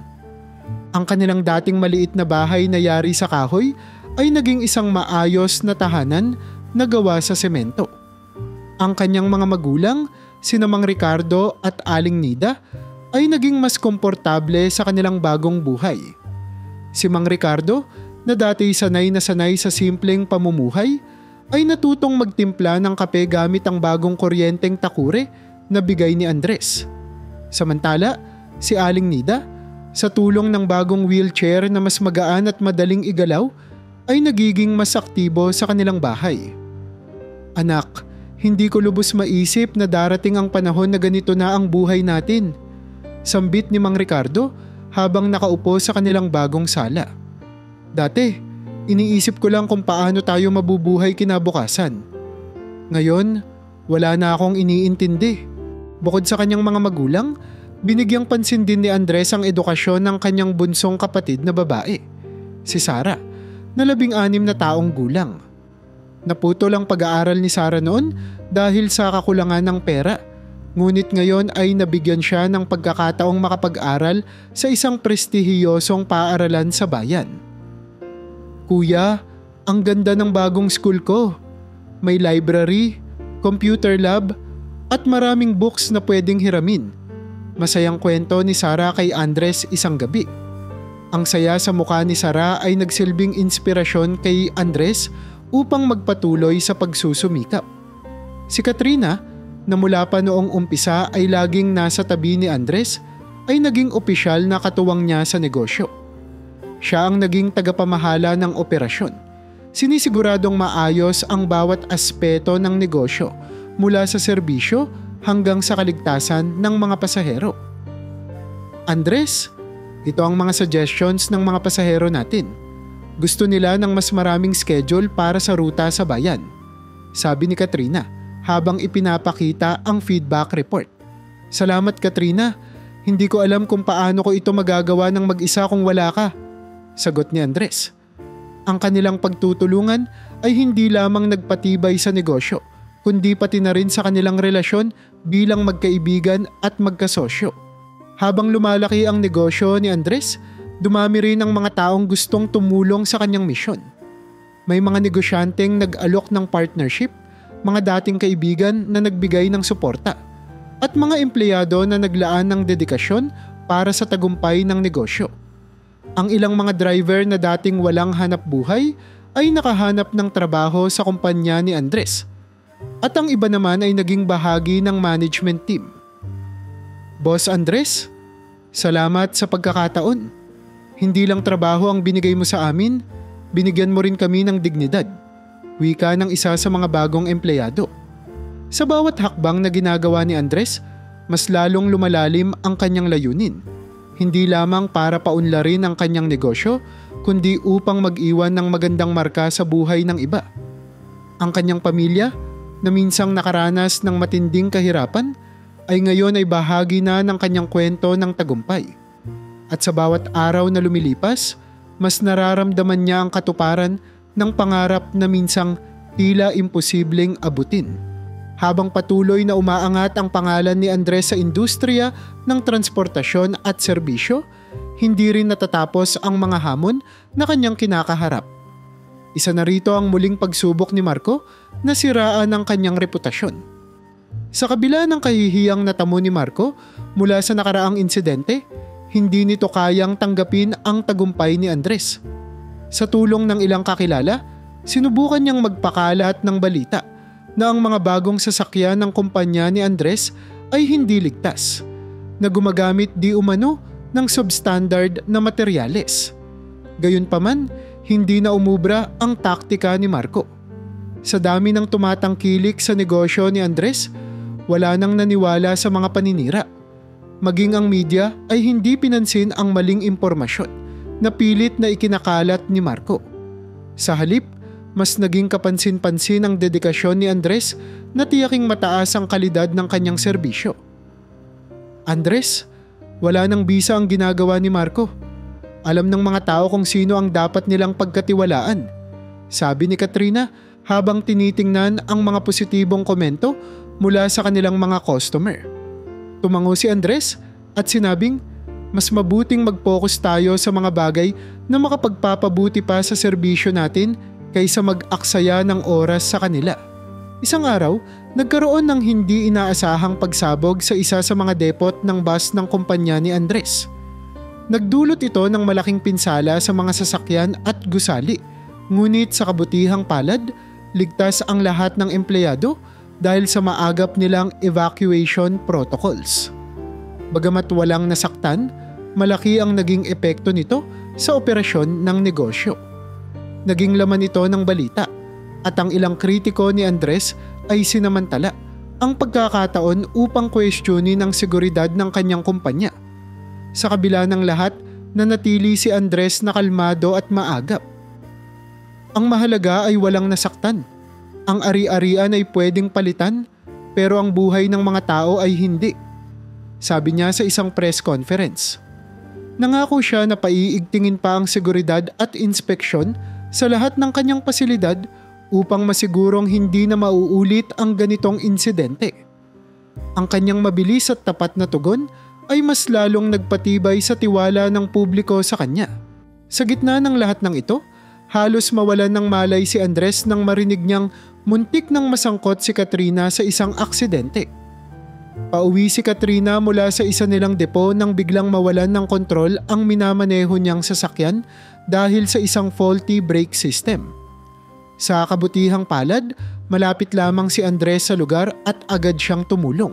Ang kanilang dating maliit na bahay na yari sa kahoy ay naging isang maayos na tahanan na gawa sa semento. Ang kanyang mga magulang, sina Mang Ricardo at Aling Nida, ay naging mas komportable sa kanilang bagong buhay. Si Mang Ricardo, na dati sanay sa simpleng pamumuhay, ay natutong magtimpla ng kape gamit ang bagong kuryenteng takure na bigay ni Andres. Samantala, si Aling Nida, sa tulong ng bagong wheelchair na mas magaan at madaling igalaw, ay nagiging mas aktibo sa kanilang bahay. Anak, hindi ko lubos maisip na darating ang panahon na ganito na ang buhay natin. Sambit ni Mang Ricardo habang nakaupo sa kanilang bagong sala. Dati, iniisip ko lang kung paano tayo mabubuhay kinabukasan. Ngayon, wala na akong iniintindi. Bukod sa kanyang mga magulang, binigyang pansin din ni Andres ang edukasyon ng kanyang bunsong kapatid na babae, si Sara, na 16 na taong gulang. Naputol ang pag-aaral ni Sara noon dahil sa kakulangan ng pera, ngunit ngayon ay nabigyan siya ng pagkakataong makapag-aral sa isang prestihiyosong paaralan sa bayan. Kuya, Ang ganda ng bagong school ko. May library, computer lab, at maraming books na pwedeng hiramin. Masayang kwento ni Sarah kay Andres isang gabi. Ang saya sa mukha ni Sarah ay nagsilbing inspirasyon kay Andres upang magpatuloy sa pagsusumikap. Si Katrina, na mula pa noong umpisa ay laging nasa tabi ni Andres, ay naging opisyal na katuwang niya sa negosyo. Siya ang naging tagapamahala ng operasyon. Sinisiguradong maayos ang bawat aspeto ng negosyo mula sa serbisyo hanggang sa kaligtasan ng mga pasahero. Andres, ito ang mga suggestions ng mga pasahero natin. Gusto nila ng mas maraming schedule para sa ruta sa bayan, sabi ni Katrina habang ipinapakita ang feedback report. Salamat Katrina, hindi ko alam kung paano ko ito magagawa ng mag-isa kung wala ka, sagot ni Andres. Ang kanilang pagtutulungan ay hindi lamang nagpatibay sa negosyo, kundi pati na rin sa kanilang relasyon bilang magkaibigan at magkasosyo. Habang lumalaki ang negosyo ni Andres, dumami rin ang mga taong gustong tumulong sa kanyang misyon. May mga negosyanteng nag-alok ng partnership, mga dating kaibigan na nagbigay ng suporta, at mga empleyado na naglaan ng dedikasyon para sa tagumpay ng negosyo. Ang ilang mga driver na dating walang hanap buhay ay nakahanap ng trabaho sa kumpanya ni Andres, at ang iba naman ay naging bahagi ng management team. Boss Andres, salamat sa pagkakataon. Hindi lang trabaho ang binigay mo sa amin, binigyan mo rin kami ng dignidad, wika ng isa sa mga bagong empleyado. Sa bawat hakbang na ginagawa ni Andres, mas lalong lumalalim ang kanyang layunin. Hindi lamang para paunlarin ang kanyang negosyo, kundi upang mag-iwan ng magandang marka sa buhay ng iba. Ang kanyang pamilya, na minsang nakaranas ng matinding kahirapan, ay ngayon ay bahagi na ng kanyang kwento ng tagumpay. At sa bawat araw na lumilipas, mas nararamdaman niya ang katuparan ng pangarap na minsang tila imposibleng abutin. Habang patuloy na umaangat ang pangalan ni Andres sa industriya ng transportasyon at serbisyo, hindi rin natatapos ang mga hamon na kanyang kinakaharap. Isa na rito ang muling pagsubok ni Marco na siraan ang kanyang reputasyon. Sa kabila ng kahihiyang natamo ni Marco mula sa nakaraang insidente, hindi nito kayang tanggapin ang tagumpay ni Andres. Sa tulong ng ilang kakilala, sinubukan niyang magpakalat ng balita na ang mga bagong sasakyan ng kumpanya ni Andres ay hindi ligtas, na gumagamit di umano ng substandard na materyales. Gayunpaman, hindi na umubra ang taktika ni Marco. Sa dami ng tumatangkilik sa negosyo ni Andres, wala nang naniwala sa mga paninira. Maging ang media ay hindi pinansin ang maling impormasyon na pilit na ikinakalat ni Marco. Sa halip, mas naging kapansin-pansin ang dedikasyon ni Andres na tiyaking mataas ang kalidad ng kanyang serbisyo. Andres, wala nang bisa ang ginagawa ni Marco. Alam ng mga tao kung sino ang dapat nilang pagkatiwalaan, sabi ni Katrina habang tinitingnan ang mga positibong komento mula sa kanilang mga customer. Tumango si Andres at sinabing, mas mabuting mag-focus tayo sa mga bagay na makapagpapabuti pa sa serbisyo natin kaysa mag-aksaya ng oras sa kanila. Isang araw, nagkaroon ng hindi inaasahang pagsabog sa isa sa mga depot ng bus ng kumpanya ni Andres. Nagdulot ito ng malaking pinsala sa mga sasakyan at gusali, ngunit sa kabutihang palad, ligtas ang lahat ng empleyado dahil sa maagap nilang evacuation protocols. Bagamat walang nasaktan, malaki ang naging epekto nito sa operasyon ng negosyo. Naging laman ito ng balita at ang ilang kritiko ni Andres ay sinamantala ang pagkakataon upang questionin ang seguridad ng kanyang kumpanya. Sa kabila ng lahat, nanatili si Andres na kalmado at maagap. Ang mahalaga ay walang nasaktan. Ang ari-arian ay pwedeng palitan, pero ang buhay ng mga tao ay hindi, sabi niya sa isang press conference. Nangako siya na paiigtingin pa ang seguridad at inspeksyon sa lahat ng kanyang pasilidad upang masigurong hindi na mauulit ang ganitong insidente. Ang kanyang mabilis at tapat na tugon ay mas lalong nagpatibay sa tiwala ng publiko sa kanya. Sa gitna ng lahat ng ito, Halos mawalan ng malay si Andres nang marinig niyang muntik nang masangkot si Katrina sa isang aksidente. Pauwi si Katrina mula sa isa nilang depo nang biglang mawalan ng kontrol ang minamaneho niyang sasakyan dahil sa isang faulty brake system. Sa kabutihang palad, malapit lamang si Andres sa lugar at agad siyang tumulong.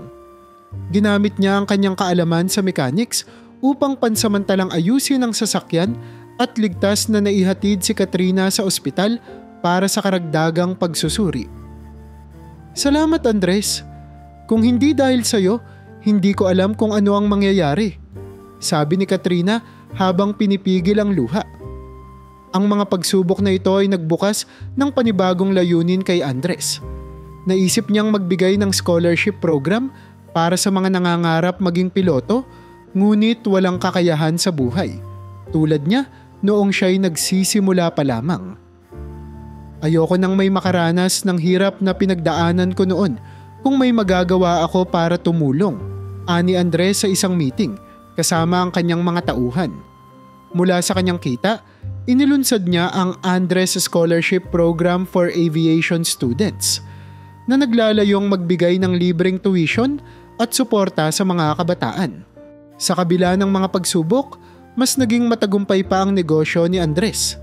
Ginamit niya ang kanyang kaalaman sa mechanics upang pansamantalang ayusin ang sasakyan at ligtas na naihatid si Katrina sa ospital para sa karagdagang pagsusuri. Salamat Andres. Kung hindi dahil sa'yo, hindi ko alam kung ano ang mangyayari, sabi ni Katrina habang pinipigil ang luha. Ang mga pagsubok na ito ay nagbukas ng panibagong layunin kay Andres. Naisip niyang magbigay ng scholarship program para sa mga nangangarap maging piloto ngunit walang kakayahan sa buhay, tulad niya noong siya'y nagsisimula pa lamang. Ayoko nang may makaranas ng hirap na pinagdaanan ko noon kung may magagawa ako para tumulong, ani Andres sa isang meeting kasama ang kanyang mga tauhan. Mula sa kanyang kita, inilunsad niya ang Andres Scholarship Program for Aviation Students na naglalayong magbigay ng libreng tuition at suporta sa mga kabataan. Sa kabila ng mga pagsubok, mas naging matagumpay pa ang negosyo ni Andres.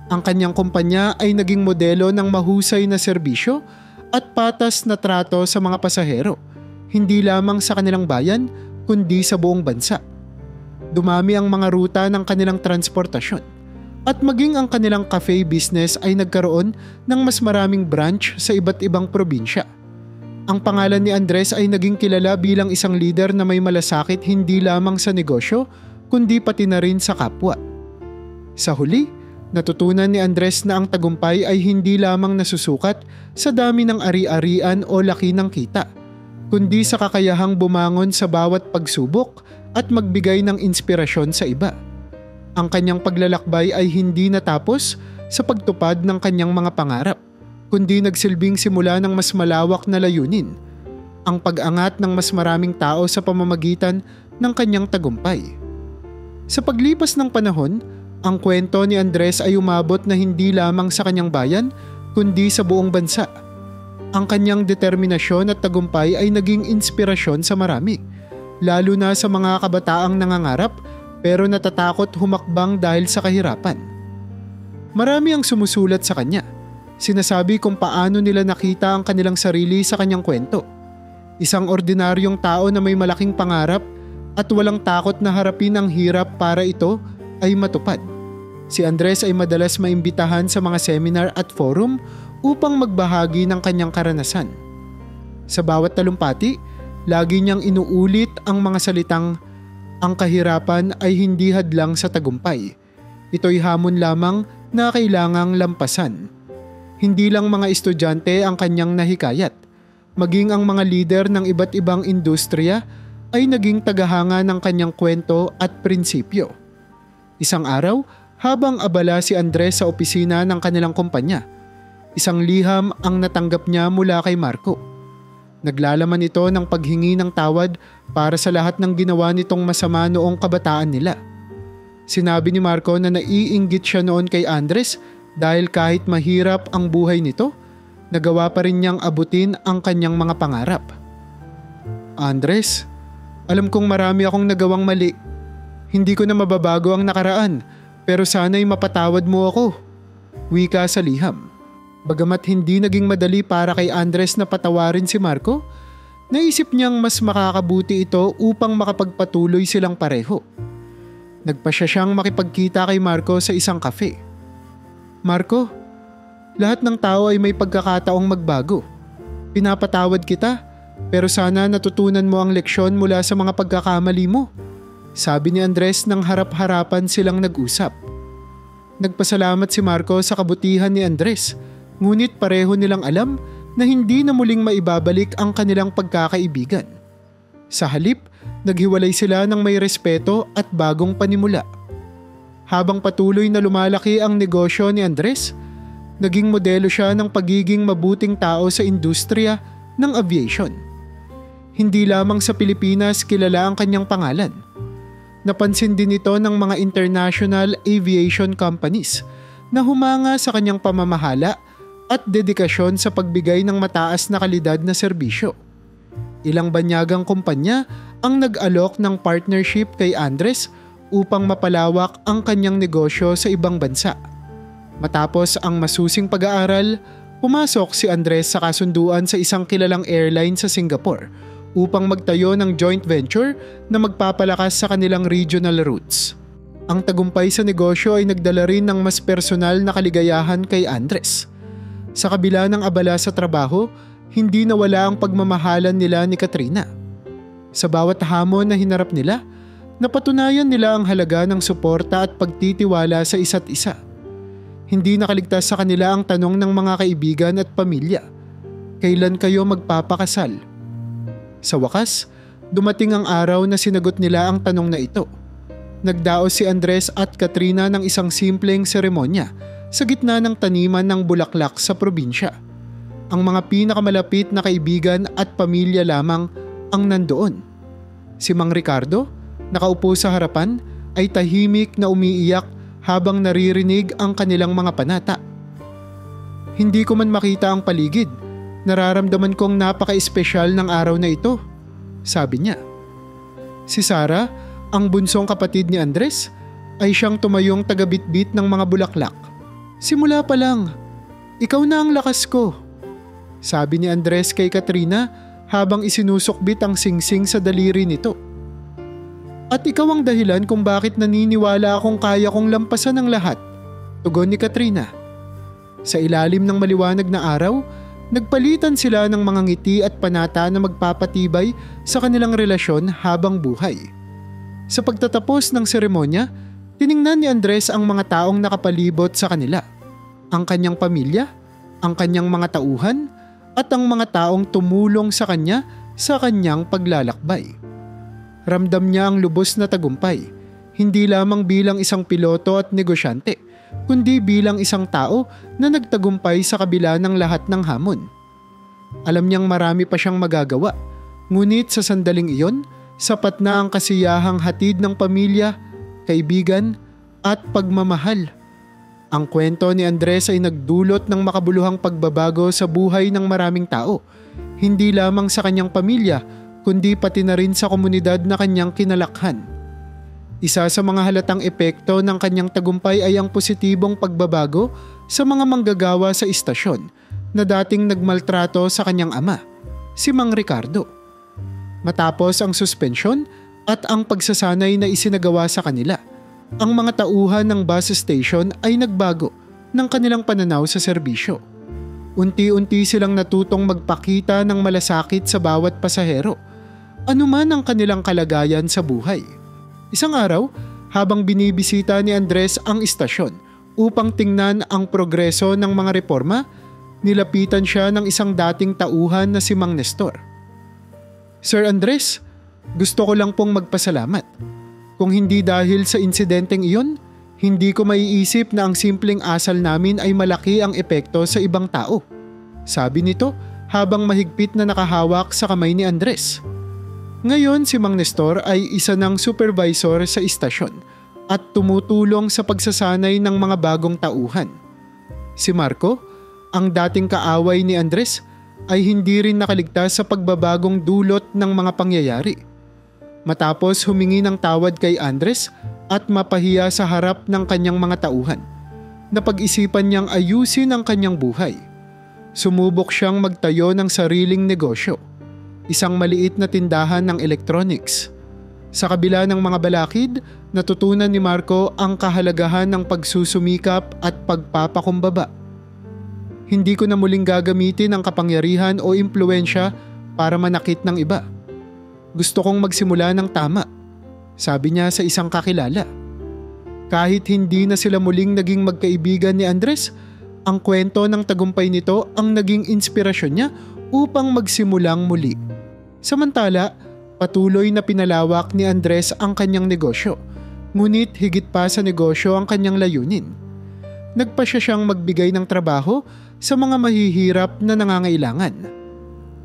Ang kanyang kumpanya ay naging modelo ng mahusay na serbisyo at patas na trato sa mga pasahero, hindi lamang sa kanilang bayan kundi sa buong bansa. Dumami ang mga ruta ng kanilang transportasyon at maging ang kanilang cafe business ay nagkaroon ng mas maraming branch sa iba't ibang probinsya. Ang pangalan ni Andres ay naging kilala bilang isang leader na may malasakit hindi lamang sa negosyo kundi pati na rin sa kapwa. Sa huli, natutunan ni Andres na ang tagumpay ay hindi lamang nasusukat sa dami ng ari-arian o laki ng kita, kundi sa kakayahang bumangon sa bawat pagsubok at magbigay ng inspirasyon sa iba. Ang kanyang paglalakbay ay hindi natapos sa pagtupad ng kanyang mga pangarap, kundi nagsilbing simula ng mas malawak na layunin, ang pag-angat ng mas maraming tao sa pamamagitan ng kanyang tagumpay. Sa paglipas ng panahon, ang kwento ni Andres ay umabot na hindi lamang sa kanyang bayan kundi sa buong bansa. Ang kanyang determinasyon at tagumpay ay naging inspirasyon sa marami, lalo na sa mga kabataang nangangarap pero natatakot humakbang dahil sa kahirapan. Marami ang sumusulat sa kanya. Sinasabi kung paano nila nakita ang kanilang sarili sa kanyang kwento. Isang ordinaryong tao na may malaking pangarap at walang takot na harapin ang hirap para ito ay matupad. Si Andres ay madalas maimbitahan sa mga seminar at forum upang magbahagi ng kanyang karanasan. Sa bawat talumpati, lagi niyang inuulit ang mga salitang, "Ang kahirapan ay hindi hadlang sa tagumpay. Ito'y hamon lamang na kailangang lampasan." Hindi lang mga estudyante ang kanyang nahikayat, maging ang mga lider ng iba't ibang industriya ay naging tagahanga ng kanyang kwento at prinsipyo. Isang araw, habang abala si Andres sa opisina ng kanilang kumpanya, isang liham ang natanggap niya mula kay Marco. Naglalaman ito ng paghingi ng tawad para sa lahat ng ginawa nitong masama noong kabataan nila. Sinabi ni Marco na naiinggit siya noon kay Andres dahil kahit mahirap ang buhay nito, nagawa pa rin niyang abutin ang kanyang mga pangarap. "Andres, alam kong marami akong nagawang mali. Hindi ko na mababago ang nakaraan, pero sana'y mapatawad mo ako," wika sa liham. Bagamat hindi naging madali para kay Andres na patawarin si Marco, naisip niyang mas makakabuti ito upang makapagpatuloy silang pareho. Nagpasya siyang makipagkita kay Marco sa isang cafe. "Marco, lahat ng tao ay may pagkakataong magbago. Pinapatawad kita, pero sana natutunan mo ang leksyon mula sa mga pagkakamali mo," sabi ni Andres nang harap-harapan silang nag-usap. Nagpasalamat si Marco sa kabutihan ni Andres, ngunit pareho nilang alam na hindi na muling maibabalik ang kanilang pagkakaibigan. Sa halip, naghiwalay sila ng may respeto at bagong panimula. Habang patuloy na lumalaki ang negosyo ni Andres, naging modelo siya ng pagiging mabuting tao sa industriya ng aviation. Hindi lamang sa Pilipinas kilala ang kanyang pangalan. Napansin din ito ng mga international aviation companies na humanga sa kanyang pamamahala at dedikasyon sa pagbigay ng mataas na kalidad na serbisyo. Ilang banyagang kumpanya ang nag-alok ng partnership kay Andres upang mapalawak ang kanyang negosyo sa ibang bansa. Matapos ang masusing pag-aaral, pumasok si Andres sa kasunduan sa isang kilalang airline sa Singapore upang magtayo ng joint venture na magpapalakas sa kanilang regional routes. Ang tagumpay sa negosyo ay nagdala rin ng mas personal na kaligayahan kay Andres. Sa kabila ng abala sa trabaho, hindi nawala ang pagmamahalan nila ni Katrina. Sa bawat hamon na hinarap nila, napatunayan nila ang halaga ng suporta at pagtitiwala sa isa't isa. Hindi nakaligtas sa kanila ang tanong ng mga kaibigan at pamilya, kailan kayo magpapakasal? Sa wakas, dumating ang araw na sinagot nila ang tanong na ito. Nagdaos si Andres at Katrina ng isang simpleng seremonya sa gitna ng taniman ng bulaklak sa probinsya. Ang mga pinakamalapit na kaibigan at pamilya lamang ang nandoon. Si Mang Ricardo, nakaupo sa harapan, ay tahimik na umiiyak habang naririnig ang kanilang mga panata. Hindi ko man makita ang paligid, nararamdaman kong napaka-espesyal ng araw na ito, sabi niya. Si Sarah, ang bunsong kapatid ni Andres, ay siyang tumayong tagabitbit ng mga bulaklak. Simula pa lang, ikaw na ang lakas ko, sabi ni Andres kay Katrina habang isinusukbit ang singsing sa daliri nito. At ikaw ang dahilan kung bakit naniniwala akong kaya kong lampasan ang lahat, tugon ni Katrina. Sa ilalim ng maliwanag na araw, nagpalitan sila ng mga ngiti at panata na magpapatibay sa kanilang relasyon habang buhay. Sa pagtatapos ng seremonya, tiningnan ni Andres ang mga taong nakapalibot sa kanila, ang kanyang pamilya, ang kanyang mga tauhan, at ang mga taong tumulong sa kanya sa kanyang paglalakbay. Ramdam niya ang lubos na tagumpay, hindi lamang bilang isang piloto at negosyante, kundi bilang isang tao na nagtagumpay sa kabila ng lahat ng hamon. Alam niyang marami pa siyang magagawa, ngunit sa sandaling iyon, sapat na ang kasiyahang hatid ng pamilya, kaibigan, at pagmamahal. Ang kwento ni Andres ay nagdulot ng makabuluhang pagbabago sa buhay ng maraming tao, hindi lamang sa kanyang pamilya, kundi pati na rin sa komunidad na kanyang kinalakhan. Isa sa mga halatang epekto ng kanyang tagumpay ay ang positibong pagbabago sa mga manggagawa sa istasyon na dating nagmaltrato sa kanyang ama, si Mang Ricardo. Matapos ang suspensyon at ang pagsasanay na isinagawa sa kanila, ang mga tauhan ng bus station ay nagbago ng kanilang pananaw sa serbisyo. Unti-unti silang natutong magpakita ng malasakit sa bawat pasahero, anuman ang kanilang kalagayan sa buhay. Isang araw, habang binibisita ni Andres ang istasyon upang tingnan ang progreso ng mga reforma, nilapitan siya ng isang dating tauhan na si Mang Nestor. Sir Andres, gusto ko lang pong magpasalamat. Kung hindi dahil sa insidenteng iyon, hindi ko maiisip na ang simpleng asal namin ay malaki ang epekto sa ibang tao, sabi nito habang mahigpit na nakahawak sa kamay ni Andres. Ngayon si Mang Nestor ay isa ng supervisor sa istasyon at tumutulong sa pagsasanay ng mga bagong tauhan. Si Marco, ang dating kaaway ni Andres, ay hindi rin nakaligtas sa pagbabagong dulot ng mga pangyayari. Matapos humingi ng tawad kay Andres at mapahiya sa harap ng kanyang mga tauhan, napag-isipan niyang ayusin ang kanyang buhay. Sumubok siyang magtayo ng sariling negosyo, isang maliit na tindahan ng electronics. Sa kabila ng mga balakid, natutunan ni Marco ang kahalagahan ng pagsusumikap at pagpapakumbaba. Hindi ko na muling gagamitin ang kapangyarihan o impluensya para manakit ng iba. Gusto kong magsimula ng tama, sabi niya sa isang kakilala. Kahit hindi na sila muling naging magkaibigan ni Andres, ang kwento ng tagumpay nito ang naging inspirasyon niya upang magsimulang muli. Samantala, patuloy na pinalawak ni Andres ang kanyang negosyo, ngunit higit pa sa negosyo ang kanyang layunin. Nagpasya siyang magbigay ng trabaho sa mga mahihirap na nangangailangan.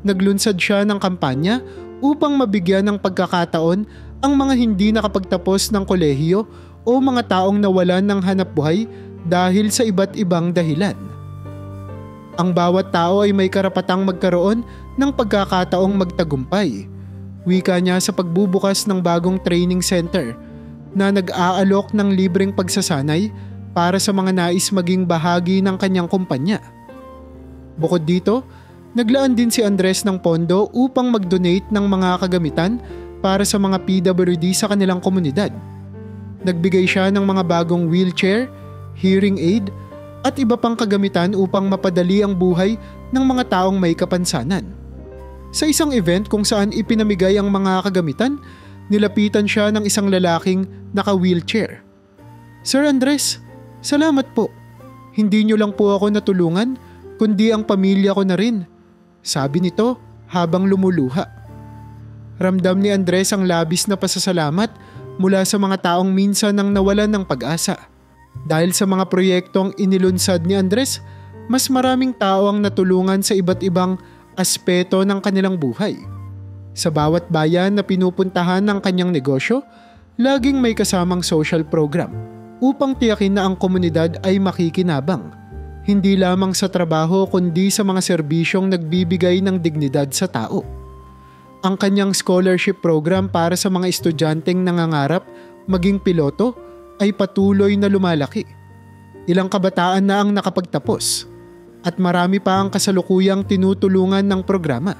Naglunsad siya ng kampanya upang mabigyan ng pagkakataon ang mga hindi nakapagtapos ng kolehiyo o mga taong nawalan ng hanapbuhay dahil sa iba't ibang dahilan. Ang bawat tao ay may karapatang magkaroon ng pagkakataong magtagumpay. Wika niya sa pagbubukas ng bagong training center na nag-aalok ng libreng pagsasanay para sa mga nais maging bahagi ng kanyang kumpanya. Bukod dito, naglaan din si Andres ng pondo upang mag-donate ng mga kagamitan para sa mga PWD sa kanilang komunidad. Nagbigay siya ng mga bagong wheelchair, hearing aid, at iba pang kagamitan upang mapadali ang buhay ng mga taong may kapansanan. Sa isang event kung saan ipinamigay ang mga kagamitan, nilapitan siya ng isang lalaking naka-wheelchair. "Sir Andres, salamat po. Hindi niyo lang po ako natulungan, kundi ang pamilya ko na rin," sabi nito habang lumuluha. Ramdam ni Andres ang labis na pasasalamat mula sa mga taong minsan nang nawalan ng pag-asa. Dahil sa mga proyektong inilunsad ni Andres, mas maraming tao ang natulungan sa iba't ibang aspeto ng kanilang buhay. Sa bawat bayan na pinupuntahan ng kanyang negosyo, laging may kasamang social program upang tiyakin na ang komunidad ay makikinabang. Hindi lamang sa trabaho kundi sa mga serbisyong nagbibigay ng dignidad sa tao. Ang kanyang scholarship program para sa mga estudyanteng nangangarap maging piloto ay patuloy na lumalaki. Ilang kabataan na ang nakapagtapos at marami pa ang kasalukuyang tinutulungan ng programa.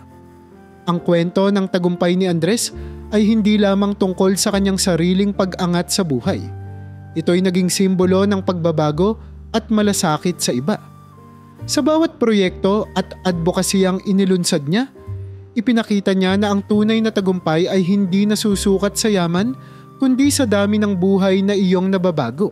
Ang kwento ng tagumpay ni Andres ay hindi lamang tungkol sa kanyang sariling pag-angat sa buhay. Ito'y naging simbolo ng pagbabago at malasakit sa iba. Sa bawat proyekto at advokasiyang inilunsad niya, ipinakita niya na ang tunay na tagumpay ay hindi nasusukat sa yaman kundi sa dami ng buhay na iyong nababago.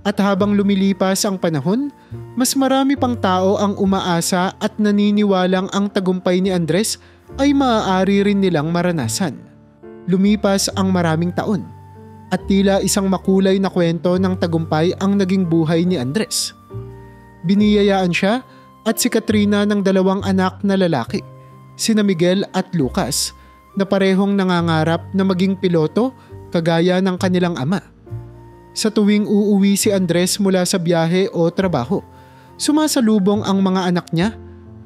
At habang lumilipas ang panahon, mas marami pang tao ang umaasa at naniniwalang ang tagumpay ni Andres ay maaari rin nilang maranasan. Lumipas ang maraming taon at tila isang makulay na kwento ng tagumpay ang naging buhay ni Andres. Biniyayaan siya at si Katrina ng 2 anak na lalaki, sina Miguel at Lucas, na parehong nangangarap na maging piloto kagaya ng kanilang ama. Sa tuwing uuwi si Andres mula sa biyahe o trabaho, sumasalubong ang mga anak niya,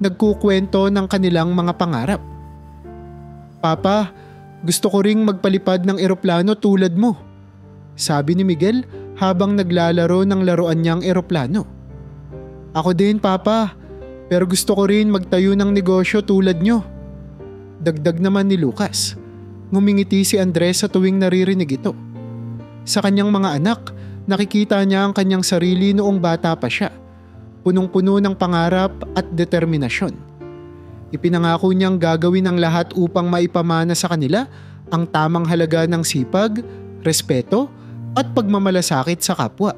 nagkukwento ng kanilang mga pangarap. "Papa, gusto ko ring magpalipad ng eroplano tulad mo," sabi ni Miguel habang naglalaro ng laruan niyang eroplano. "Ako din, Papa, pero gusto ko rin magtayo ng negosyo tulad niyo," dagdag naman ni Lucas. Ngumingiti si Andres sa tuwing naririnig ito. Sa kanyang mga anak, nakikita niya ang kanyang sarili noong bata pa siya, punong-puno ng pangarap at determinasyon. Ipinangako niyang gagawin ang lahat upang maipamana sa kanila ang tamang halaga ng sipag, respeto at pagmamalasakit sa kapwa.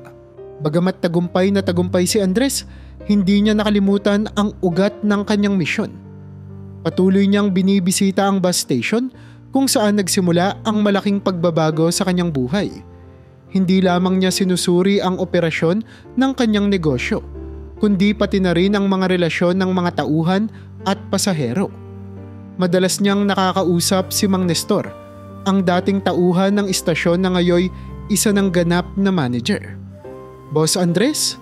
Bagamat tagumpay na tagumpay si Andres, hindi niya nakalimutan ang ugat ng kanyang misyon. Patuloy niyang binibisita ang bus station kung saan nagsimula ang malaking pagbabago sa kanyang buhay. Hindi lamang niya sinusuri ang operasyon ng kanyang negosyo, kundi pati na rin ang mga relasyon ng mga tauhan at pasahero. Madalas niyang nakakausap si Mang Nestor, ang dating tauhan ng istasyon na ngayoy isa ng ganap na manager. "Boss Andres,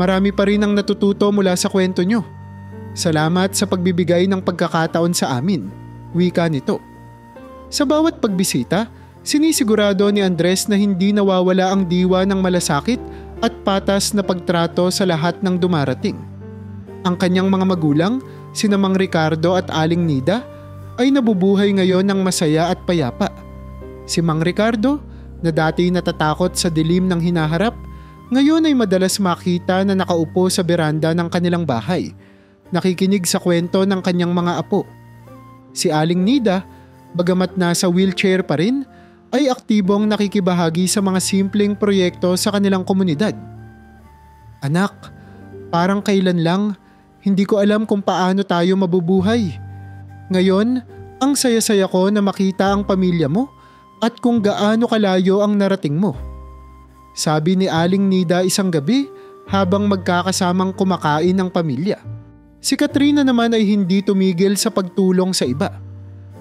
marami pa rin ang natututo mula sa kwento niyo. Salamat sa pagbibigay ng pagkakataon sa amin," wika nito. Sa bawat pagbisita, sinisigurado ni Andres na hindi nawawala ang diwa ng malasakit at patas na pagtrato sa lahat ng dumarating. Ang kanyang mga magulang, sina Mang Ricardo at Aling Nida, ay nabubuhay ngayon ng masaya at payapa. Si Mang Ricardo, na dati natatakot sa dilim ng hinaharap, ngayon ay madalas makita na nakaupo sa beranda ng kanilang bahay, nakikinig sa kwento ng kanyang mga apo. Si Aling Nida, bagamat nasa wheelchair pa rin, ay aktibong nakikibahagi sa mga simpleng proyekto sa kanilang komunidad. "Anak, parang kailan lang, hindi ko alam kung paano tayo mabubuhay. Ngayon, ang saya-saya ko na makita ang pamilya mo at kung gaano kalayo ang narating mo," sabi ni Aling Nida isang gabi habang magkakasamang kumakain ng pamilya. Si Katrina naman ay hindi tumigil sa pagtulong sa iba.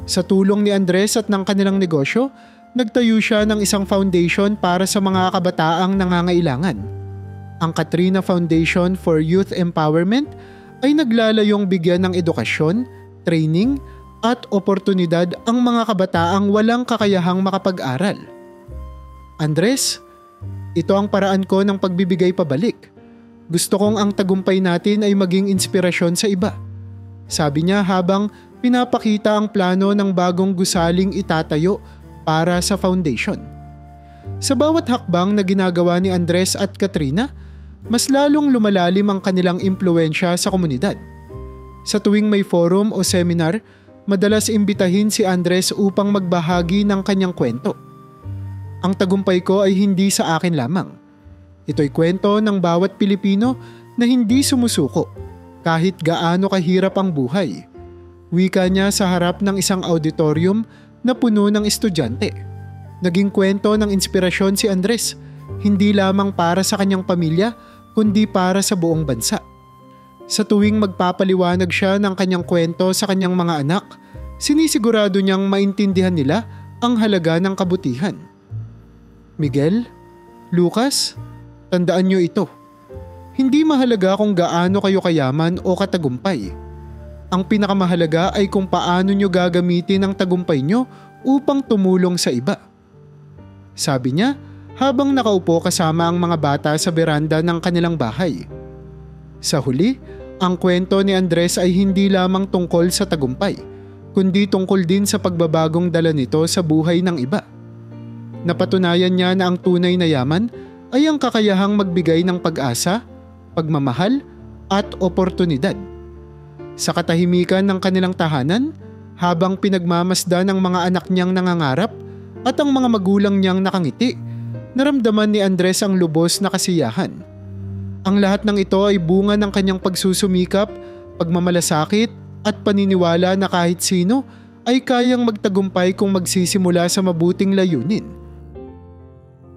Sa tulong ni Andres at ng kanilang negosyo, nagtayo siya ng isang foundation para sa mga kabataang nangangailangan. Ang Katrina Foundation for Youth Empowerment ay naglalayong bigyan ng edukasyon, training at oportunidad ang mga kabataang walang kakayahang makapag-aral. Andres, ito ang paraan ko ng pagbibigay pabalik. Gusto kong ang tagumpay natin ay maging inspirasyon sa iba. Sabi niya habang pinapakita ang plano ng bagong gusaling itatayo para sa foundation. Sa bawat hakbang na ginagawa ni Andres at Katrina, mas lalong lumalalim ang kanilang impluwensya sa komunidad. Sa tuwing may forum o seminar, madalas imbitahin si Andres upang magbahagi ng kanyang kwento. Ang tagumpay ko ay hindi sa akin lamang. Ito'y kwento ng bawat Pilipino na hindi sumusuko kahit gaano kahirap ang buhay. Wika niya sa harap ng isang auditorium na puno ng estudyante. Naging kwento ng inspirasyon si Andres, hindi lamang para sa kanyang pamilya kundi para sa buong bansa. Sa tuwing magpapaliwanag siya ng kanyang kwento sa kanyang mga anak, sinisigurado niyang maintindihan nila ang halaga ng kabutihan. Miguel, Lucas, tandaan niyo ito. Hindi mahalaga kung gaano kayo kayaman o katagumpay. Ang pinakamahalaga ay kung paano niyo gagamitin ang tagumpay niyo upang tumulong sa iba. Sabi niya habang nakaupo kasama ang mga bata sa beranda ng kanilang bahay. Sa huli, ang kwento ni Andres ay hindi lamang tungkol sa tagumpay, kundi tungkol din sa pagbabagong dala nito sa buhay ng iba. Napatunayan niya na ang tunay na yaman ay ang kakayahang magbigay ng pag-asa, pagmamahal at oportunidad. Sa katahimikan ng kanilang tahanan, habang pinagmamasdan ng mga anak niyang nangangarap at ang mga magulang niyang nakangiti, naramdaman ni Andres ang lubos na kasiyahan. Ang lahat ng ito ay bunga ng kanyang pagsusumikap, pagmamalasakit at paniniwala na kahit sino ay kayang magtagumpay kung magsisimula sa mabuting layunin.